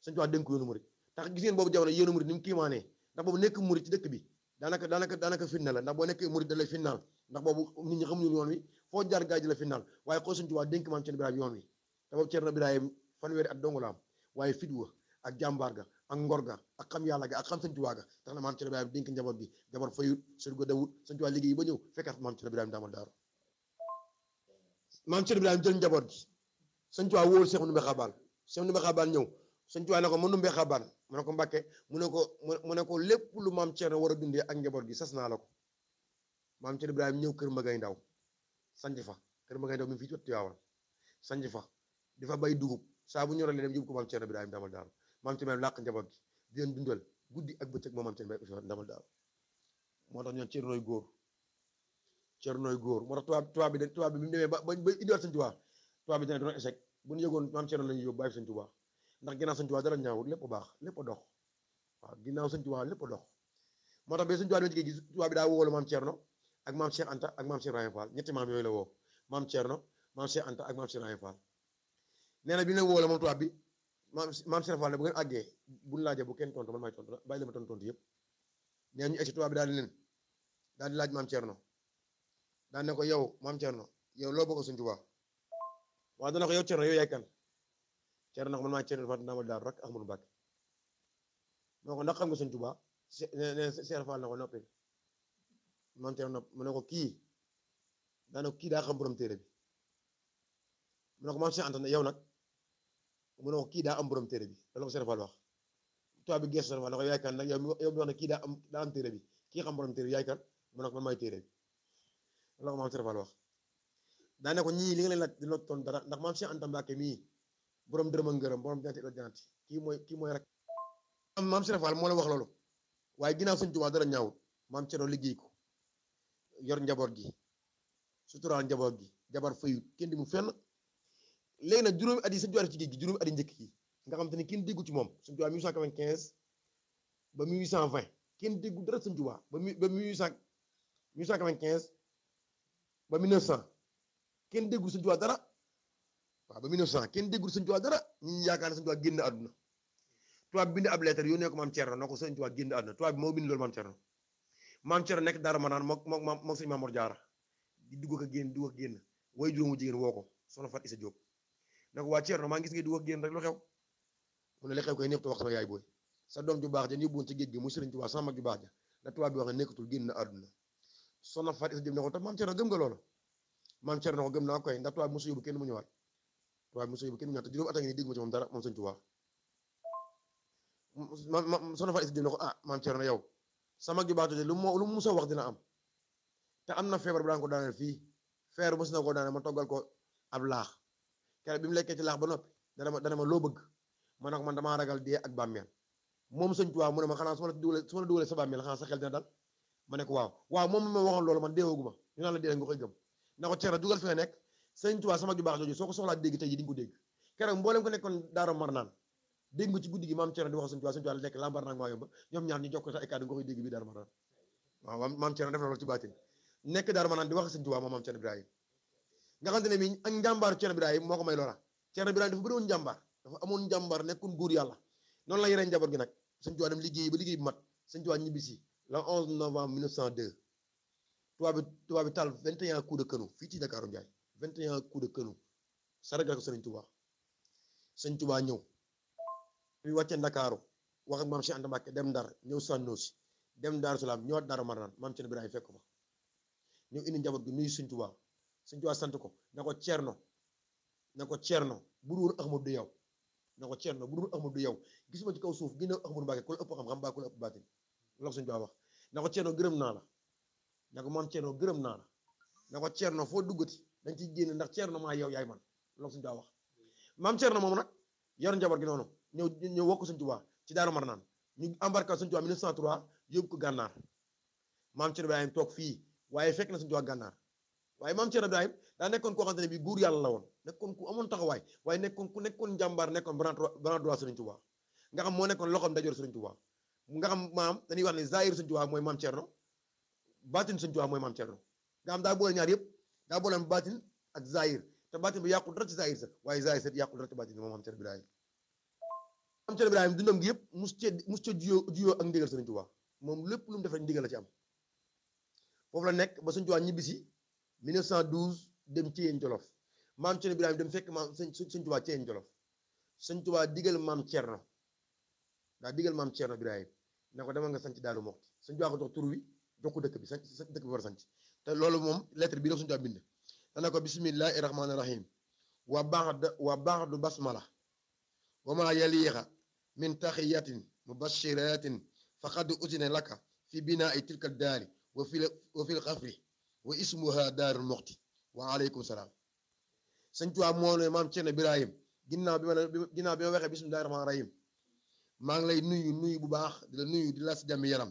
Sëñ Tuubaa dénk yoonu murit tax gis ngeen boobu jamono yoonu murit ni mu kiimaanee ndax boobu nekk murit ci dëkk bi daanaka finna la ndax boo nekkee murit da lay finnaal ndax boobu nit ñi xamuñu yoon wi foo jaar gaay ji la finnaal waaye xool Sëñ Tuubaa dénk maam Cerno Birahim yoon wi te boobu Cerno Birahim fanweeri at dong la am waaye fit wa ak jàmbaar ga ak ngor ga ak xam yàlla ga ak xam Sëñ Tuubaa ga tax na maam Cerno Birahim dénk njaboot gi jabar fayut surga dawut Sëñ Tuubaa liggéey ba ñëw fekkaat maam Cerno Birahim daamal daaru maam Cerno Birahim jël njaboot gi Sëñ Tuubaa wóolu Seex Ndumbe Xabaan Seex Ndumbe Xabaan ñëw Sëñ Tuubaa ne ko ma Ndumbe Xabaan mu ne ko Mbàkke mu ne ko lépp lu maam Cerno war a dundee ak njaboot gi sas naa la ko maam Cerno Birahim ñëw kër Magay Ndaw sanj fa kër Magay Ndaw mi fii ci wetu Tiwaawan sanj fa di fa bay dugub saa bu ñorale dem yóbbu ko maam Cerno Birahim damal daaru maam Cerno Birahim làq njaboot gi di leen dundal guddi ak bëccëg moom maam Cerno Birahim damal daaru moo tax ñoon Cernoy góor moo tax tubaab bi bi mu demee ba indiwaat Sëñ Tuubaa tubaab bi dana doon échec bu ñu yëgoon maam Cerno la ñu yóbbu bàyyi Sëñ Tuubaa ndax ginnaaw Sëñ Tuubaa dara ñaawul lépp a baax lépp a dox waaw ginnaaw Sëñ Tuubaa lépp a dox moo tax ba Sëñ Tuubaa dama ci gis tubaab bi daa woolu maam Cerno ak maam Cheikh Anta ak maam Cheikh Ibrahima Fall ñetti maam yooyu la woo maam Cerno maam Cheikh Anta ak maam Cheikh Ibrahima Fall nee na bi ne woole moom tubaab bi maam Cheikh Fall bu ngeen àggee buñ laajee bu kenn tontu man maay tontu bàyyi la ma tontu yëpp nee ñu egsi tubaab bi daal di leen daal di laaj maam Cerno daal ne ko yow maam Cerno yow loo bëgg Sëñ Tuubaa waaw dana ko yow Cerno yow yaay kan Cerno na ko man maay Cerno Faat Ndamal Daaru rek Ahmadu Mbàkke moo ko ndax xam nga Sëñ Tuubaa Cheikh Fall na ko noppi maam Cerno nopp mu ne ko kii daa xam borom téere bi mu ne ko maam Cheikh Anta yow nag mu ne ko kii daa am borom téere bi loolu ko Cheikh Fall wax tubaab bi geesu Cheikh Fall na ko yaay kan nag yow mi wax ne kii daa am téere bi kii xam borom téere bi yaay kan mu ne ko man maay téere bi loolu ko maam Cheikh Fall wax daa ne ko ñii li nga leen laaj di lottoon dara ndax maam Cheikh Anta Mbàkke mii borom dërëm ak ngërëm borom janti la janti kii mooy rek maam Cheikh Fall moo la wax loolu waaye ginnaaw Sëñ Tuubaa dara ñaawul maam Cerno liggéey ko yor njaboot gi suturaal njaboot gi jabar fayut kenn di mu fenn léegi nag juróomi at yi Sëñ Tuubaa ci géej gi juróomi at yi njëkk yi nga xam te ne kenn déggu ci moom Sëñ Tuubaa 1895 ba 1820 kenn déggu dara Sëñ Tuubaa ba 1895 ba 1900 kenn déggu Sëñ Tuubaa dara waaw ba 1900 kenn déggul Sëñ Tuubaa dara ñu yaakaar ne Sëñ Tuubaa génn àdduna tubaab bi bind ab lettre yónnee ko maam Cerno na ko Sëñ Tuubaa génn àdduna tubaab bi moo bind loolu maam Cerno nekk dara ma naan mook Sëñ Mamoor Jaara di dugg ak génn way juróomu jigéen woo ko soxna Fat Isa Jóob ne ko waa Cerno maa ngi gis ngay dugg ak génn rek lu xew mu ne li xew koy ñëpp te wax sama yaay booy sa doom ju baax ja yóbbuwoon ci géej gi muy Sëriñ Tuubaa sama mag ju baax ja la tubaab bi wax ne nekkatul génn àdduna soxna Fat Isa Jóob ne ko tax maam Cerno gëm nga loolu maam Cerno ko gëm naa koy ndax tubaab bi mosu yóbbu kenn mu ñëwaat te juróom at a ngi nii dégg ma ci moom dara moom Sëñ Tuubaa soxna Fat Isa Jóob ne ko ah maam Cerno yow sama mag ju baax jooju lu mu musa wax dina am te am na feebar bu daan ko daaneel fii feebar mos na ko daaneel ma toggal ko ab laax keroog bi mu lekkee ci laax ba noppi dana ma loo bëgg ma ne ko man damaa ragal dee ak bàmmeel moom sëñ Tuubaa mu ne ma xanaa su ma la dugalee sa bàmmeel xanaa sa xel dina dal ma ne ko waaw moom ma waxoon loolu man deewaguma ñu naan la dee nga koy gëm na ko Ceerno dugal fi nga nekk sëñ Tuubaa sama ju baax jooju soo ko soxlaa dégg tey ji di nga ko dégg keroog mboolem ko nekkoon Daaru Marnaan dégg nga ci guddi gi maam Ceerno di wax sëñ Tuubaa la nekk lambar naag maa yomba ñoom ñaar ñu jox ko sa ay kàddu nga koy dégg bii Daaru Marnaan waaw maam Ceerno def na loolu ci baatin nekk Daaru Marnaan di wax sëñ Tuubaa moom maam Ceerno Ibrahima nga xamante ne bi ak njàmbaaru Ceerno Ibrahima moo ko may loola Ceerno Ibrahima dafa bëri woon njàmbaar dafa amoon njàmbaar nekkoon góor yàlla noonu la yoree njaboot gi nag sëñ Tuubaa dem liggéey ba liggéey bu mat sëñ Tuubaa ñibbisi le 11 novembre 1902 tubaab bi taal 21 coups de canon fii ci Dakar Ndiaye 21 coups de canon sargal ko sëñ Tuubaa sëñ Tuubaa ñëw bi wàccee Ndakaaru wax ak maam Cheikh Anta Mbacke dem Ndar ñëw Sànnoosi dem Daaru Salaam ñëwaat Daaru Marnaan maam Ceerno Ibrahima fekk fa ñëw indi njaboot gi nuyu sëñ Tuubaa sant ko na ko Ceerno bu dul Ahmadu du yow na ko Ceerno bu dul Ahmadu du yow gisuma ci kaw suuf ginnaaw Ahmadu Mbacke ku la ëpp xam-xam baa ku la ëpp baatin loolu sëñ Tuubaa wax na ko Ceerno gërëm naa la na ko maam Ceerno gërëm naa la na ko Ceerno foo duggati dañ ciy génn ndax Ceerno maa yow yaay man loolu sëñ Tuubaa wax maam Ceerno moom nag yor njaboot gi noonu ñëw wokk sëñ Tuubaa ci Daaru Marnaan ñu embarqué sëñ Tuubaa 1903 yóbbu ko gànnaar maam Ceerno Ibrahima toog fii waaye fekk na sëñ Tuubaa gànnaar waaye maam Ceerno Ibrahima daa nekkoon koo xamante ne bii buur yàlla la woon nekkoon ku amoon taxawaay waaye nekkoon njàmbaar nekkoon bras droit Sëriñ Tuubaa nga xam moo nekkoon loxoom dajoor Sëriñ Tuubaa nga xam maam dañuy wax ne zahir Sëriñ Tuubaa mooy maam Ceerno baatin Sëriñ Tuubaa mooy maam Ceerno nga xam daa boole ñaar yëpp daa boole baatin ak zahir te baatin bi yàqul dara ci zahir sa waaye zahir sa yàqul dara ci baatin bi moom maam Ceerno Ibrahima maam Ceerno Ibrahima dundam gi yëpp mus ca juyoo ak ndigal Sëriñ Tuubaa moom lépp lu mu def rek ndigal la ci am foofu la nekk ba Sëriñ Tuubaa ñibbisi 1912 dem Thièyène Jolof maam Ceerno Ibrahima dem fekk maam sëñ Tuubaa Thièyène Jolof sëñ Tuubaa digal maam Ceerno daa digal maam Ceerno Ibrahima ne ko demal nga sanc Daaru Muxti sëñ Tuubaa ko jox tur wi jox ko dëkk bi dëkk bi war a sanc te loolu moom lettre bi la sëñ Tuubaa bind dana ko bismillahi rahmaani rahim wa ba'du basmala wa ma yaliixa min taxiyatin mubashiratin faqad usina laka fi binaa'i tilka daari wa fil xafri wa ismuha Daaru Muxti wa aleykum salaam sëñ Tuubaa moo ne maam Ceerno Ibrahima ginnaaw bi ma waxee bismillahi rahmaani rahim maa ngi lay nuyu bu baax di la nuyu di la si jàmmi yaram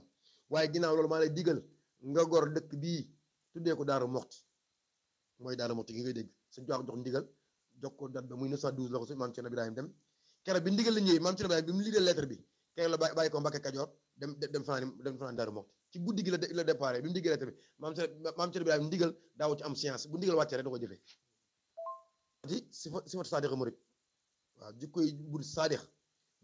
waaye ginnaaw loolu maa lay digal nga gor dëkk bii tuddee ko Daaru Muxti mooy Daaru Muxti gi ngay dégg sëñ Tuubaa jox ndigal jox ko date ba muy 1912 la ko si maam Ceerno Ibrahima dem keroog bi ndigal la ñëwee maam Ceerno Ibrahima bi mu liggéey lettre bi keroog la bàyyi ko Mbàkke Kajoor dem fanaan Daaru Muxti ci guddi gi la départ bi mu liggéey lettre bi maam Ceerno Ibrahima ndigal daawu ci am science bu ndigal wàccee rek da ko jëfee sifatu saadix murid waaw jikkoy murid saadix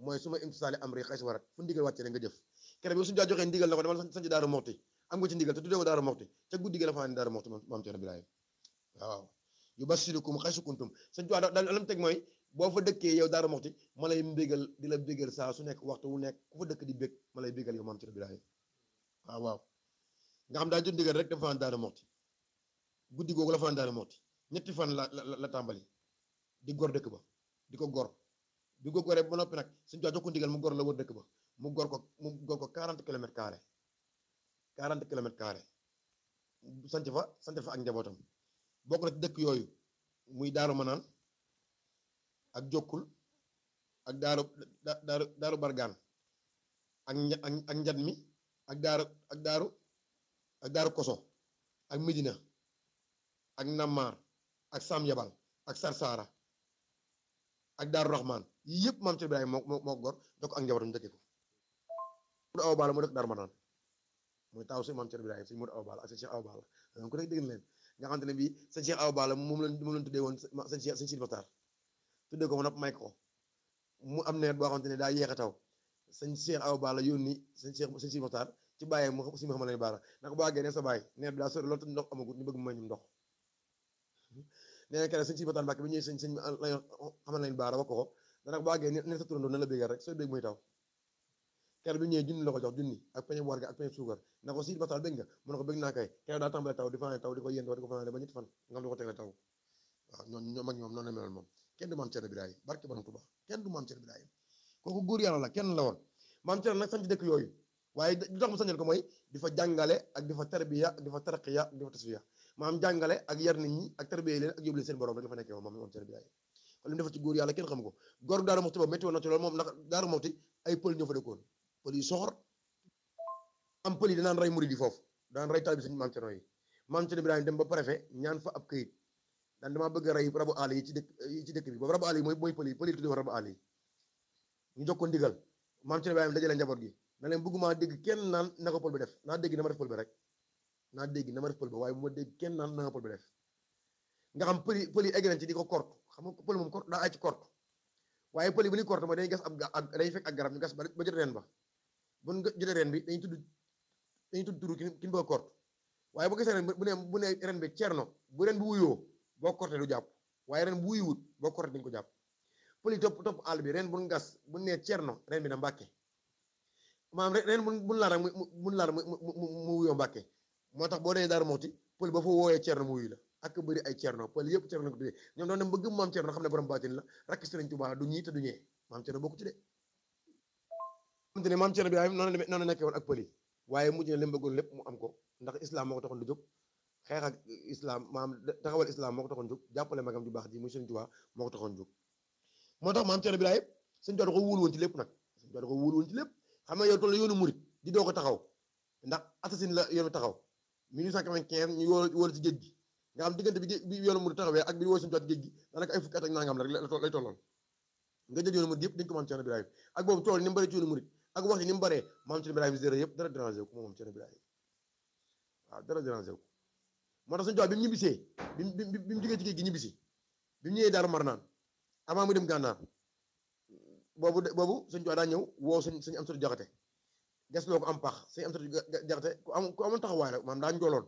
mooy su ma imtisaali amri xay si warat fu ndigal wàccee rek nga jëf keroog bi suñu jaa joxee ndigal na ko demal sanc Daaru Muxti am nga ci ndigal te tuddee ko Daaru Muxti ca guddi gi la fanaan Daaru Muxti maam Ceerno Ibrahima waaw yubasirukum xaysu kuntum sëñ Tuubaa daal lam teg mooy boo fa dëkkee yow Daaru Muxti ma lay mbégal di la bégal saa su nekk waxtu wu nekk ku fa dëkk di bég ma lay bégal yow maam Ceerno Ibrahima waaw nga xam daa jot ndigal rek dem fanaan Daaru Muxti guddi googu la fanaan Daaru Muxti ñetti fan la tàmbali di gor dëkk ba di ko gor bi ko goree ba noppi nag sëñ Tuubaa jox ko ndigal mu gor la wër dëkk ba mu gor ko 40 kilomètres carré 40 kilomètres carré sanc fa ak njabootam bokk na ci dëkk yooyu muy Daaru Manaan ak Jokkul ak daaru Bargaan ak njat mi ak daaru Koso ak Medina ak Nammaar ak Sam Yabal ak Sarsara ak Daaru Rahman yii yëpp maam Ceerno Ibrahima moo gor jox ko ak njabootam dëkke ko Modou Awa Balla mu dëkk Daaru Manaan mooy taaw si maam Ceerno Ibrahima sëñ Modou Awa Balla ak sëñ Cheikh Awa Balla ku nekk dégg na leen nga xamante ne bii sëñ Cheikh Awa Balla moom lañ tuddee woon sëñ Sidi Mokhtar tuddee ko nag may ko mu am nawet boo xamante ne daa yéex a taw sëñ Cheikh Awa Balla yónni sëñ Sidi Mokhtar ci bàyyee mu si ma xamal leen baara naka boo àggee ne sa bàyyi nawet bi daa sori loolu ndox amagut ñu bëgg mu may ñu ndox nee na keneen sëñ Sidi Mokhtar Mbàkke bi ñëwee sëñ xamal leen baara wax ko danaka boo àggee ne sa turandoo na la bégal rek sooy bég muy taw keroog bi ñëwee junni la ko jox junni ak peñe warga ak peñe suukar na ko Sidi Mokhtar bég nga mu ne ko bég naa kay keroog daa tàmbale taw di fanaane taw di ko yendoo di ko fanaane ba ñetti fan nga xam di ko tegle taw waaw ñoom mag ñoom noonu la meloon moom kenn du maam Ceerno Ibrahima barke Borom Tuubaa kenn du maam Ceerno Ibrahima kooku góor yàlla la kenn la woon maam Ceerno nag sanc dëkk yooyu waaye lu tax mu sañal ko mooy di fa jàngale ak di fa tarbiya ak di fa tarqiya ak di fa tasfiya maam jàngale ak yar nit ñi ak tarbiya leen ak yóbbu leen seen borom rek la fa nekkee moom maam Ceerno Ibrahima li mu defal ci góor yàlla kenn xam ko góor Daaru Muxti boobu métti woon na ci loolu moom ndax Daaru Muxti ay pël ñoo fa dëkkoon pël yu soxor am pël yi danaan rey murid yi foofu daan rey taalibe Sëñ Maam Cerno yi Maam Cerno Ibrahima dem ba préfet ñaan fa ab këyit daan damaa bëgg a rey rabu àll yi ci dëkk bi boobu rabu àll yi mooy pël yi tuddee rabu àll yi ñu jox ko ndigal Maam Cerno Ibrahima dajale njaboot gi na leen bëgguma dégg kenn naan na ko pël bi def naa dégg na ma def pël bi rek naa dégg na ma def pël bi waaye bu ma dégg kenn naan na nga pël bi def nga xam pël yi egg nañ ci di ko kort xam nga pël moom kort daa ay ci kort waaye pël yi bu ñuy kort mooy dañuy gas dañuy fekk ak garab ñu gas ba jot reen ba bu ñu jotee reen bi dañuy tudd turu ki ñu bëgg a kort waaye bu gisee ren bu ne ren bi cerno bu ren bi wuyoo boo korte du jàpp waaye ren bu wuyuwut boo korte dañ ko jàpp pël yi topp àll bi ren bu ñu gas bu nee cerno ren bi na mbàkke maanaam ren bu laal rek mu laal mu wuyoo mbàkke moo tax boo dee Daaru Muxti pël ba fa wooyee cerno mu wuyu la ak bëri ay cerno pël yëpp cerno la ko tuddee ñoom doon dem ba gëm maam cerno xam ne borom baatin la rakk Sëriñ Tuubaa du ñii te du ñee maam cerno bokku ci de xam te ne maam cerno bi waaye noonu nekkee woon ak pël yi waaye mujj na li mu bëggoon lépp mu am ko ndax islam moo ko taxoon du jóg xeex ak islam maam taxawal islam moo ko taxoon jóg jàppale magam ju baax ji muy Sëriñ Tuubaa moo ko taxoon jóg moo tax maam cerno bi daay Sëriñ Tuubaa da ko wóolu woon ci lépp nag Sëriñ Tuubaa da ko wóolu woon ci lépp xam nga yow toll yoonu murit di doo ko taxaw ndax assasine la yoonu taxaw 1895 ñu wóolu ci géej gi nga xam diggante bi yoonu murit taxawee ak bi woo Sëriñ Tuubaa ci géej gi daanaka ay fukki at ak nangam rek lay tolloon nga jël yoonu murit yëpp dañ ko maam cerno Birahim ak boobu tool ni mu bëree ci yoonu murit ak wax ji ni mu bëree maam cerno Birahim zéro yëpp dara dérangé ko moom cerno Birahim waaw dara dérangé ko moo tax Sëriñ Tuubaa bi mu ñibbisee bi mu jógee ci géej gi ñibbisi bi mu ñëwee Daaru Marnaan avant mu dem gànnaar boobu Sëriñ Tuubaa daa ñëw woo sëñ Amsatu Jaxate gas loo ko am pax sëñ Amsatu Jaxate ku amoon taxawaay la maanaam daa njooloon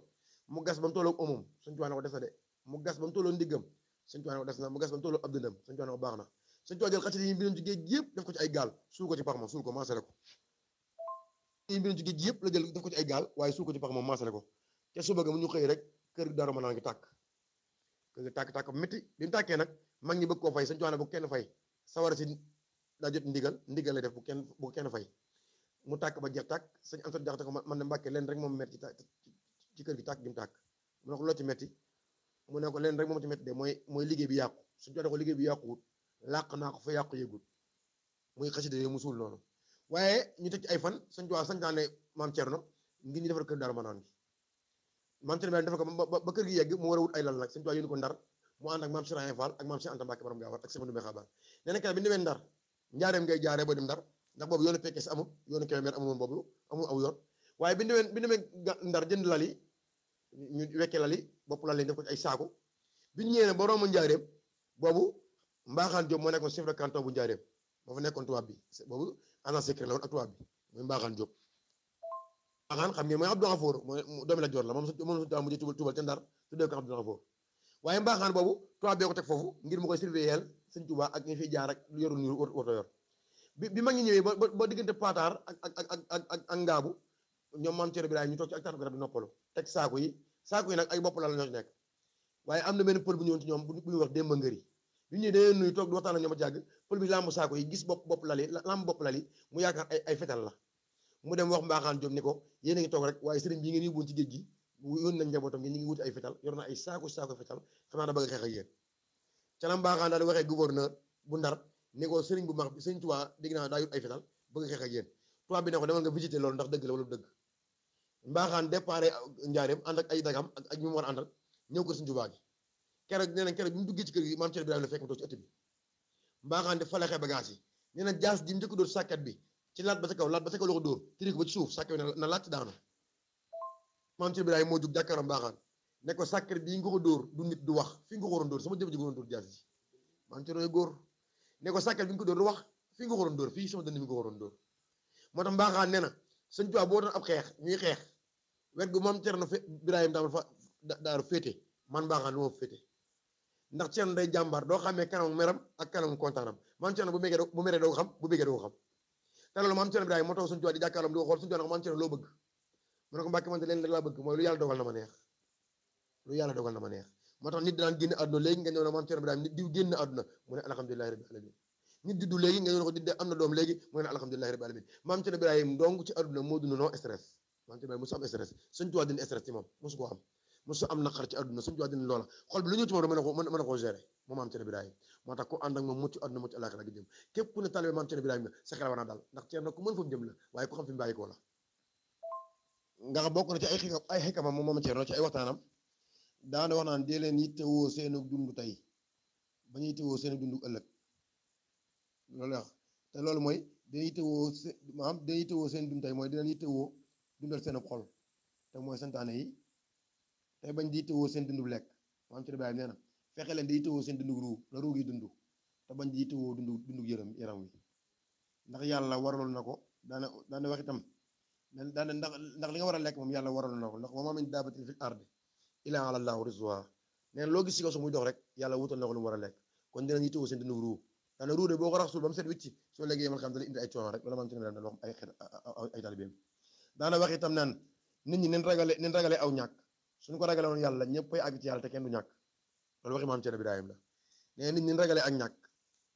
mu gas ba mu tolloo omam Sëriñ Tuubaa ne ko des na de mu gas ba mu tolloo ndiggam Sëriñ Tuubaa ne ko des na mu gas ba mu tolloo ab dëndam Sëriñ Tuubaa ne ko baax na Sëriñ Tuubaa jël xasida yi bindoon ci géej gi yëpp def ko ci ay gaal suul ko ci pax ma suul ko maasale ko yi bindoon ci géej gi yëpp la jël def ko ci ay gaal waaye suul ko ci pax ma maasale ko te suba ga mu ñu xëy rek kër gi Daaru Marnaan ngi tàkk kër gi tàkk métti bi mu tàkkee nag mag ñi bëgg koo fay Sëriñ Tuubaa ne bu kenn fay sawara si daa jot ndigal lay def bu kenn fay mu tàkk ba jeex tàkk sëñ Amsatu Jaxate ko man de Mbàkke leen rek moom metti ci kër gi tàkk gi mu tàkk mu ne ko loo ci metti mu ne ko leen rek moom ci metti de mooy liggéey bi yàqu suñu joxe ko liggéey bi yàquwut làq naa ko fa yàqu yëgut muy xasida yooyu mu suul noonu waaye ñu teg ci ay fan Sëriñ Tuubaa santaane maam Cerno ngir ñu defar kër Daaru Marnaan gi maam Cerno bi defar ko ba kër gi yegg mu war a wut ay lal nag Sëriñ Tuubaa yónni ko Ndar mu ànd ak maam Sëriñ Fall ak maam Cheikh Anta Mbàkke borom Gaawar ak Sëriñ Ndumbe Xabaar nee na kay bi ñu demee Ndar njaareem ngay jaaree boo dem Ndar ndax boobu yoonu fekkee si amul yoonu Kébémer amul woon boobu amul aw yoon waaye bi ñu demee Ndar jënd lal yi ñu wekkee lal yi bopp lal yi def ko ci ay saaku bi ñu ñëwee ba romb njaareem boobu Mbaaxaan Jóob moo nekkoon chef de canton bu njaareem moo fa nekkoon tubaab bi boobu agent secret la woon ak tubaab bi mooy Mbaaxaan Jóob Mbaaxaan xam ngeen mooy Abdou Xafoor mooy doomi la joor la moom suñu tubaab mujjee tubal ca Ndar tuddee ko Abdou Xafoor waaye Mbaaxaan boobu tubaab bee ko teg foofu ngir mu koy surveiller Sëriñ Tuubaa ak ñi fiy jaar ak yoru ñu woto yor bi mag ñi ñëwee ba diggante Pataar ak Ngaabu ñoom maam Cerno Birahim ñu toog ci ak taatu garab di noppalu teg saaku yi nag ay bopp la ñoo ci nekk waaye am na benn pël bu ñëwoon ci ñoom bu ñuy wax Demba Ngëri bi ñu ñëwee dañoo nuyu toog di waxtaan ak ñoom a jàgg pël bi lamb saaku yi gis bopp lali mu yaakaar ay fetal la mu dem wax Mbaaxaan Jóob ni ko yéen a ngi toog rek waaye sëriñ bi ngeen yóbbuwoon ci géej gi yónni nañ njabootam ngeen ñu ngi wuti ay fetal yor na ay saaku fetal xam naa da bëgg a xeex ak yéen ca la Mbaaxaan daal di waxee gouverneur bu Ndar ni ko sëriñ bu mag bi Sëriñ Tuubaa dégg naa daa yut ay fetal bëgg a xeex ak yéen tubaab bi ne ko demal nga visiter loolu ndax dëgg la wala dëgg Mbaaxaan départ njaareem ànd ak ay dagam ak ñu mu war a àndal ñëw ko Sëriñ Tuubaa gi keroog nee na keroog bi mu duggee ci kër gi maam Cerno Birahim la fekk mu toog ci ëtt bi Mbaaxaan di falaxee bagage yi nee na jaas ji mu njëkk dóor sàkket bi ci laat ba sa kaw la ko dóor tiri ko ba ci suuf sàkket bi na laat ci daanu maam Cerno Birahim moo jug jàkkaaram Mbaaxaan ne ko sàkket bii nga ko dóor du nit du wax fi nga ko waroon dóor sama jëf ji nga waroon dóor jaas ji maam Cerno góor ne ko sàkket bi nga ko dóor du wax fi nga ko waroon dóor fii sama dënn bi nga ko waroon dóor moo tax Mbaaxaan nee na Sëriñ Tuubaa boo doon ab xeex ñuy xeex wet gu maam Cerno Birahim daaru féete man Mbaaxaan lu ma féete ndax Cerno day jàmbaar doo xamee kanam meram ak kanam kontaanam maam Cerno bu meree doo ko xam bu bégee doo ko xam te loolu maam Cerno Birahim moo tax Sëriñ Tuubaa di jàkkaarloom di ko xool Sëriñ Tuubaa ne ko maam Cerno loo bëgg mu ne ko Mbàkke man de leen rek laa bëgg mooy lu yàlla dogal na ma neex lu yàlla dogal na ma neex moo tax nit daan génn àdduna léegi nga ñëw ne maam Cerno Birahim nit diw génn àdduna mu ne alhamdulilahi rabbil alamin nit juddu léegi nga ñëw ne ko nit de am na doom léegi mu ne alhamdulilahi rabbil alamin maam Cerno Birahim donc ci àdduna moo dund non stress maam Cerno Birahim mosu am stress Sëriñ Tuubaa dina stress ci moom mosu ko am mosu am naqar ci àdduna Sëriñ Tuubaa dina loola xol bi lu ñëw ci moom mën a koo gérer moom maam Cerno Birahim moo tax ku ànd ak moom mucc àdduna mucc àllaaxira gi jëm képp ku ne taalibe maam Cerno Birahim la sa xel war naa dal ndax Cerno ku mën fa mu jëm la waaye ku xam fi mu bàyyi ko la nga xam bokk na ci ay xikama moom Cerno ci ay waxtaanam daana wax naan dee leen yittewoo seenu dund tey ba ñu yittewoo seenu dund ëllëg loolu wax te loolu mooy dee yittewoo maanaam dee yittewoo seen dund tey mooy di leen yittewoo dundal seen xol te mooy santaane yi tey bañ di yittewoo seen dundu lekk maam Cerno Birahim nee na fexe leen di yittewoo seen dundu ruu la ruu gi dund te bañ di yittewoo dundu yaram wi ndax yàlla waraloon na ko daana wax itam daana ndax li nga war a lekk moom yàlla waraloon na ko ndax wa maa min daabatin fil ardi illaa alaa llaahi rizquhaa nee na loo gis si kaw su muy dox rek yàlla wutal na ko lu mu war a lekk kon dinañ yittewoo seen dundu ruu daana ruu de boo ko raxasul ba mu set wicci soo léegi yemal xam dana indi ay coono rek loolu maam Cerno Birahim dana wax ay xeet ay taalibeem daana wax itam naan nit ñi nen ragale aw ñàkk suñu ko ragale woon yàlla ñëppay àgg ci yàlla te kenn du ñàkk loolu waxi maam Cerno Birahim la nee nit ñi ragale ak ñàkk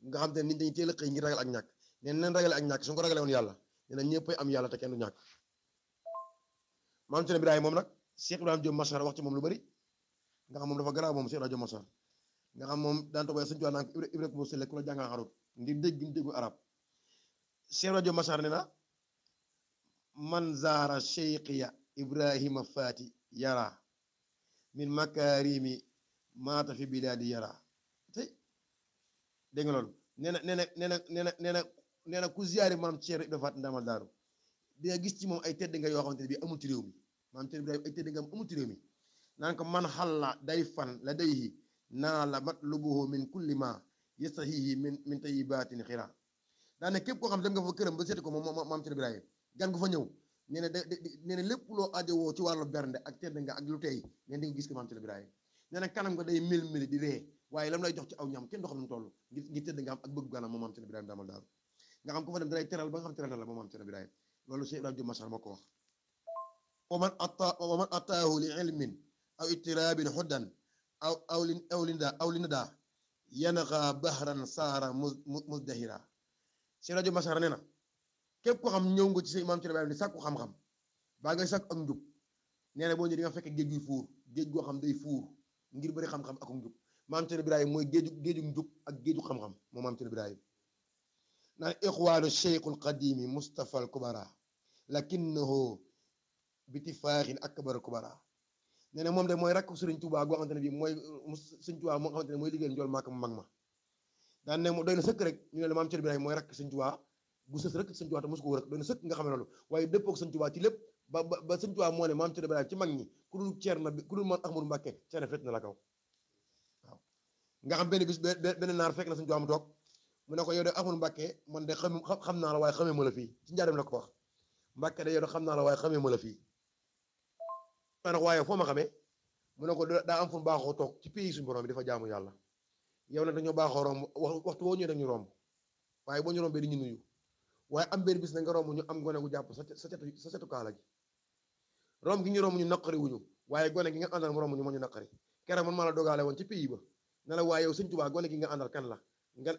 nga xam te ne nit dañu teel a xëy ngir ragal ak ñàkk nee nen ragale ak ñàkk suñu ko ragale woon yàlla nee na ñëppay am yàlla te kenn du ñàkk maam Cerno Birahim moom nag Cheikh Ibrahima Diop Massar wax ci moom lu bari nga xam moom dafa garaaw moom Cheikh Ibrahima Diop Massar nga xam moom daan toog Sëñ Tuubaa naan ko Ibrahima Bou Sele ku la jàngal xarut ngir déggu arab Cheikh Ibrahima Diop Massar nee na man zaara cheikhiya Ibrahima Fati yara min makarimi maata fi bilaadi yara tey dégg nga loolu nee na ku ziyaari maam Cerno Ibrahima Fati ndamal daaru di nga gis ci moom ay tedd nga yoo xamante ne bii amul ci réew mi maam Cerno Birahim ay tedd nga amul ci réew mi naan ko man xalla day fan la dayhi naa la matlubuhu min kulli ma yastahihi min tayyibaatin xira daane képp koo xam dem nga fa këram ba seeti ko moom maam Cerno Birahim gan gu fa ñëw nee na lépp loo ajowoo ci wàllu bernde ak tedd nga ak lu tey nee di nga gis ko maam Cerno Birahim nee na kanam nga day mil di ree waaye lam lay jox ci aw ñam kenn doo xam nu toll ngir tedd nga am ak bëgg ganam moom maam Cerno Birahim daamal daaru nga xam ko fa dem dalay teral ba nga xam teral na la moom maam Cerno Birahim loolu Cheikh Ibrahima Diop Massar moo ko wax wa man ataahu li ilmin aw ittirabin xuddan aw li nada yanqa bahran saara muzdahira Cheikh Ibrahima Diop Massar nee na képp ko xam ñëw nga ci sëñ maam Cerno Birahim di sàkku xam-xam baa ngay sàkku ak njub nee na boo ñëwee di nga fekk géej guy fuur géej goo xam day fuur ngir bëri xam-xam ak njub maam Cerno Birahim mooy géeju njub ak géeju xam-xam moom maam Cerno Birahim naan ixwaanu cheikhul qadimi Mustafa al Kubara lakinnahu bitifaaxin akbar Kubara nee na moom de mooy rakk Sëriñ Tuubaa goo xamante ne bii mooy Sëriñ Tuubaa moo nga xamante ne mooy liggéeyal njool maaka mu mag ma daan ne doy na sëkk rek ñu ne la maam Cerno Birahim mooy rakk Sëriñ Tuubaa bu sës rek Sëriñ Tuubaa te mosu ko rek doy na sëkk nga xam ne loolu waaye dëppook Sëriñ Tuubaa ci lépp ba Sëriñ Tuubaa moo ne maam Cerno Birahim ci mag ñi ku dul Ceerno bi ku dul man Ahmadu Mbàkke Ceerno fet na la kaw waaw nga xam benn bis benn naar fekk na Sëriñ Tuubaa mu toog mu ne ko yow de Ahmadu Mbàkke man de xam naa la waaye xamee ma la fii ci njaaram la ko wax Mbàkke de yow de xam naa la waaye xamee ma la fii ma ne ko waaye foo ma xamee mu ne ko daa am fu mu baaxoo toog ci pays suñu borom bi dafa jaamu yàlla yow nag dañoo baaxoo romb waxtu woo ñëwee dañu romb waaye boo ñu rombee di ñu nuyu waaye am benn bis na nga romb ñu am gone gu jàpp sa setu kaala gi romb gi ñu romb ñu naqari wuñu waaye gone gi nga àndal mu romb ñu moo ñu naqari keroog man maa la dogaale woon ci pays ba ne la waaye yow Sëñ Tuubaa gone gi nga àndal kan la nga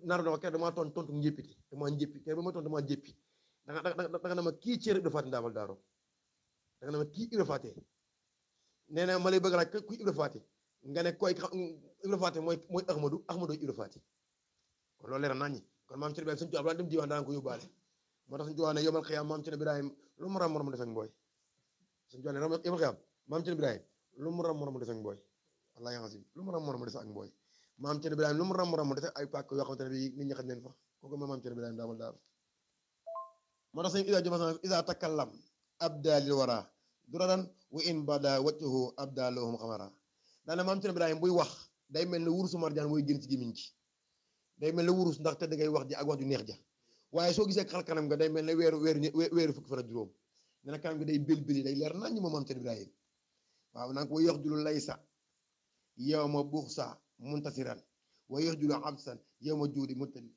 naar na ko keroog damaa tontu njéppiti damaa njéppi keroog ba ma tontu damaa njéppi danga na ma kii Cerno Ibra Faati ndaamal daaro danga na ma kii Ibra Faati nee na ma lay bëgg laaj kuy Ibra Faati nga ne koy Ibra Faati mooy Ahmadu Ibra Faati kon loolu leer nañ ñi kon maam Cerno Birahim Sëñ Tuubaa dem diwaan daan ko yóbbaale moo tax Sëñ Tuubaa ne yomal xiyaam maam Cerno Birahim lu mu ram moromu des ak mbooy Sëñ Tuubaa ne yomal xiyaam maam Cerno Birahim lu mu ram moromu des ak mbooy wallaahi azim lu mu ram moromu des ak mbooy maam Cerno Birahim lu mu ram moromu des ak ay pàkk yoo xamante ne bi nit ñi xam neen fa kooku mooy maam Cerno Birahim daamal daaru moo tax sëñ isa takallam abda lil wara duraran wa in bada wajhuhu abda lahum xamara daana maam Cerno Birahim buy wax day mel ne wurusu marjaan mooy génn ci gémmiñ ci day mel ne wurus ndax te da ngay wax ji ak wax ju neex ja waaye soo gisee xar kanam nga day mel ne weeru fukki fan ak juróom nee na kanam nga day bili day leer nañ moom maam Cerno Birahim waaw naan ko wa yaxjulu laysa yawma buxsa muntasiran wa yaxjulu absan yawma juudi muttali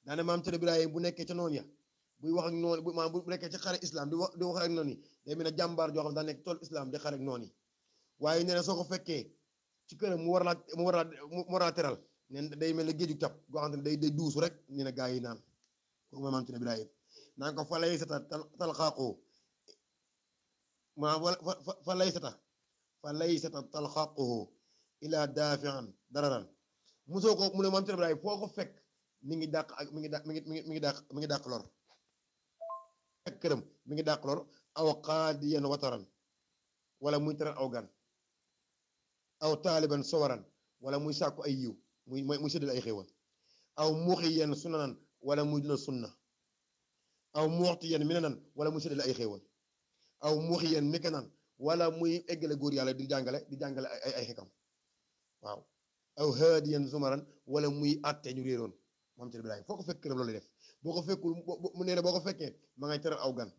daana maam Cerno Birahim bu nekkee ca noonu ya buy wax ak noonu bu nekkee ci xare islam di wax ak noonu yi day mel ne jàmbaar joo xam daa nekk tool islam di xare ak noonu yi waaye nee na soo ko fekkee ci këram mu war laa teral neen day mel ne géeju cap goo xam ne day duusu rek nee na gaa yi naan kooku mooy maam Cerno Birahim naan ko fa lay sata talxaqoo fa lay sata talxaqoo ila daafian dararan mosoo ko mu ne maam Cerno Ibrahima foo ko fekk mi ngi dàq ak mi ngi dàq mi ngi dàq lor fekk këram mi ngi dàq lor aw qaadiyan wataran wala muy teral aw gan aw taaliban sowaran wala muy sàkku ay yiw muy séddal ay xéewal aw muxiyan sunanan wala muy dundal sunna aw muxtiyan minanan wala muy séddal ay xéewal aw muxiyan mikanan wala muy eggale góor yàlla di jàngale ay xikam waaw aw haadiyan zumaran wala muy àtte ñu réeroon moom Cerno Ibrahima foo ko fekk këram loolu lay def boo ko fekkul mu nee na boo ko fekkee ma ngay teral aw gan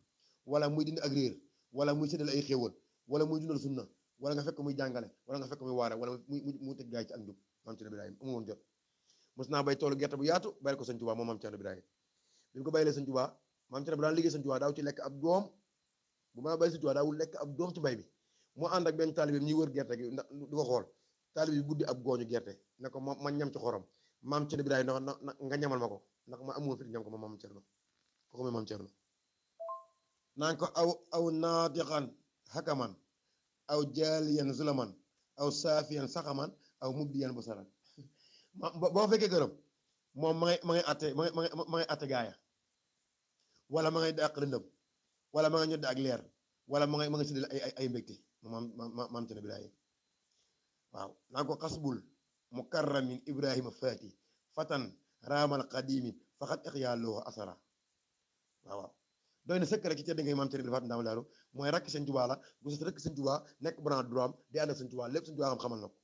wala muy dindi ak réer wala muy séddal ay xéewal wala muy dundal sunna wala nga fekk muy jàngale wala nga fekk muy waare wala mu teg gaay ci ak njub maam Cerno Ibrahima amu woon jot mos naa bay toolu gerte bu yaatu bàyyi ko sëñ Tuubaa moom maam Cerno Ibrahima bi mu ko bàyyilee sëñ Tuubaa maam Cerno daan liggéey sëñ Tuubaa daaw ci lekk ab doom bu ma bàyyi sëñ Tuubaa daawul lekk ab doom ci mbay bi moo ànd ak benn taalibe bi ñuy wër gerte gi du ko xool taalibe bi buddi ab gooñu gerte ne ko ma ñam ci xorom maam Cerno Ibrahima nga ñamal ma ko ndax ma amoon fi ñam ko ma maam Cerno kooku mooy maam Cerno naan ko aw naatiqan hakaman aw jaaliyan zulaman aw saafiyan saxaman aw mubdiyan basaran boo fekkee gërëm moom ma ngay atte gaaya wala ma ngay dàq lëndëm wala ma ngay ñoddi ak leer wala ma ngay séddale ay mbégte maam Cerno Ibrahima waaw naan ko xasbul mukarramin ibrahima faati fatan raamal qadimi faxat ixyaaloo asara waaw doy na sëkk rek ci tedd ngay maam Cerno Ibrahima faati ndaama daaru mooy rakk sëñ Tuubaa la bu sa rek sëñ Tuubaa nekk bran droam di ànd ak sëñ Tuubaa lépp sëñ Tuubaa xam xamal na ko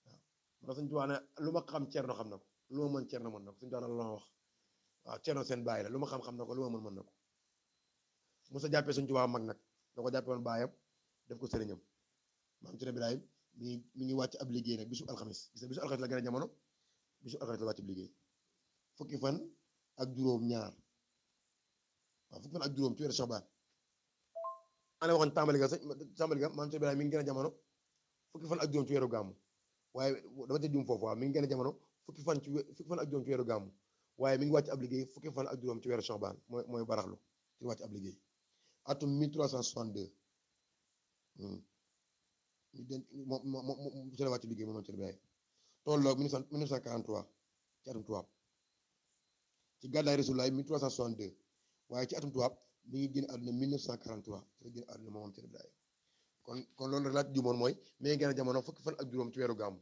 waaw moo sëñ Tuubaa ne lu ma xam Cerno xam na ko lu ma mën Cerno mën na ko sëñ Tuubaa la ma wax waaw Cerno seen bàyyi la lu ma xam na ko lu ma mën na ko musa jàppee sëñ Tuubaa mag nag da ko jàppee woon baayam def ko sëriñam maam Cerno Ibrahima mi ngi wàcc ab liggéey nag bisu alxamis bisu alxamis la gën a jamono bisu alxamis la wàcc ab liggéey fukki fan ak juróom ñaar waaw fukki fan ak juróom ci weeru Saabaan ana waxoon tàmbali ga maam Cerno Ibrahima mi ngi gën a jamono fukki fan ak juróom ci weeru gàmmu waaye dama ca juum foofu waaw mi ngi gën a jamono fukki fan ak juróom ci weeru gàmmu waaye mi ngi wàcc ab liggéey fukki fan ak juróom ci weeru Saabaan mooy baraxlu ci wàcc ab liggéey atum 1362 ñu denc moom ci la wàcc liggéey moom Cerno Ibrahima tolloog 1943 ci atum tubaab ci gàddaay Rasulullaay 1362 waaye ci atum tubaab mi ngi génn àdduna 1943 ci la génn àdduna moom Cerno Ibrahima kon loolu rek laa ci juumoon mooy mi ngi gën a jamono fukki fan ak juróom ci weeru gàmmu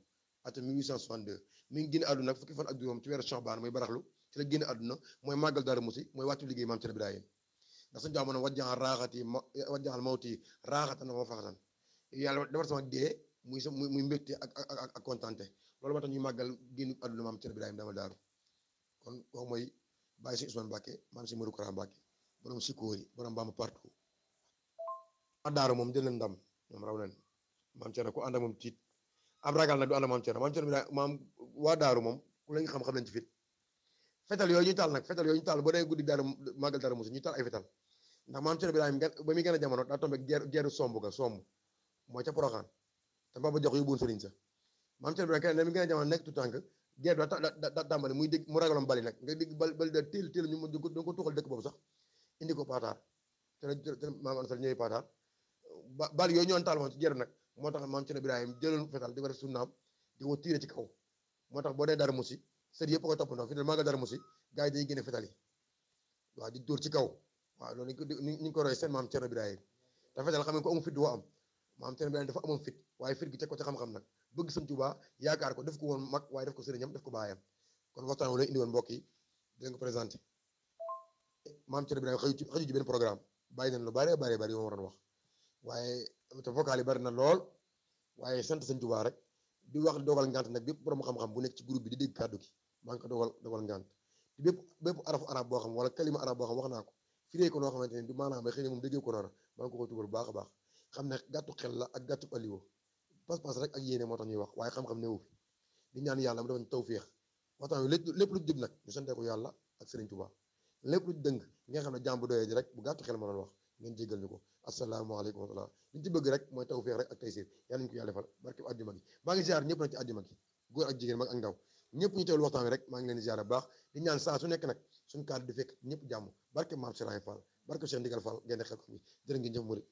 atum 1862 mi ngi génn àdduna fukki fan ak juróom ci weeru Saabaan mooy baraxlu ci la génn àdduna mooy màggal Daaru Musi mooy wàccu liggéey maam Cerno Ibrahima ndax suñu jamono wajjaxal mawti raaxatan wa faxatan yàlla defar sama dee muy mbégte ak kontante loolu moo tax ñuy màggal génn àdduna maam Cerno Ibrahima dama daaru kon kooku mooy bàyyi si Ousmane Mbacke maam si Modou Kara Mbacke borom Sikóori borom Bamba partout waa daaru moom jël leen ndam ñoom raw leen maam Cerno ku ànd ak moom tiit ab ragal nag du ànd ak maam Cerno Ibrahima maam waa daaru moom ku la nga xam leen ci fit fetal yooyu ñu taal nag fetal yooyu ñu taal boo dee guddi daaru màggal Daaru Musi ñu taal ay fetal ndax maam Cerno Ibrahima ba muy gën a jamono daa tombé geeru somb mooy ca Poroxaan te Baba jox yu buun sëriñ sa maam Cerno Ibrahima kenn ne mi gën a jamono nekk tout tànk geer da tàmbali muy dégg mu ragaloon bali nag nga dégg bali da téel ñu da ko tuxal dëkk boobu sax indi ko paataar te maam Ansal ñëwee paataar bal yooyu ñoon taal moom ci geer nag moo tax maam Cerno Ibrahima jëloon fetal di ko def sunnaam di ko tiire ci kaw moo tax boo dee Daaru Musi sët yëpp ko toppandoo fi ne maa nga Daaru Musi gars yi dañuy génne fetal yi waaw di dóor ci kaw waaw loolu ni ñu ko roy seen maam Cerno Ibrahima te fetal xam nga ko amul fit du am maam Cerno Ibrahima dafa amoon fit waaye fit gi teg ko ci xam-xam nag bëgg Sëñ Tuubaa yaakaar ko def ko woon mag waaye def ko sëriñam def ko baayam kon waxtaan wu la indi woon mbokk yi di leen ko présenté maam Cerno Ibrahima xëju ci benn programme bàyyi nañ lu bari yi ma waroon wax waaye te vocal yi bari na lool waaye sant Sëñ Tuubaa rek di wax dogal ngant nag bépp borom xam-xam bu nekk ci groupe bi di dégg kàddu gi maa ngi ko dogal ngant te bépp arafu arab boo xam wala kalima arab boo xam wax naa ko firee ko noo xamante ne du maanaam ba xëy na moom déggee ko noonu maa ngi ko koy tugal bu baax a baax xam ne gàttu xel la ak gàttu aliwo pas-pas rek ak yéene moo tax ñuy wax waaye xam-xam newu fi di ñaan yàlla mu defañ tawféex waxtaan wi lépp lu jub nag ñu sante ko yàlla ak Sëriñ Tuubaa lépp lu dëng nga xam ne jàmbu doyee ji rek bu gàttu xel ma doon wax ngeen jéggal ñu ko asalaamaaleykum wa rahmatulah li ñu ci bëgg rek mooy tawféex rek ak taysir yàlla ñu ko yàlla defal barke àjjuma gi maa ngi ziar ñëpp nag ci àjjuma gi góor ak jigéen mag ak ndaw ñëpp ñu teewlu waxtaan wi rek maa ngi leen di ziar bu baax di ñaan saa su nekk nag suñu kàddu di fekk ñëpp jàmm barke maam Serigne Fall barke Cheikh Ndigal Fall ngeen xel ko bi jërë ngeen jëf murid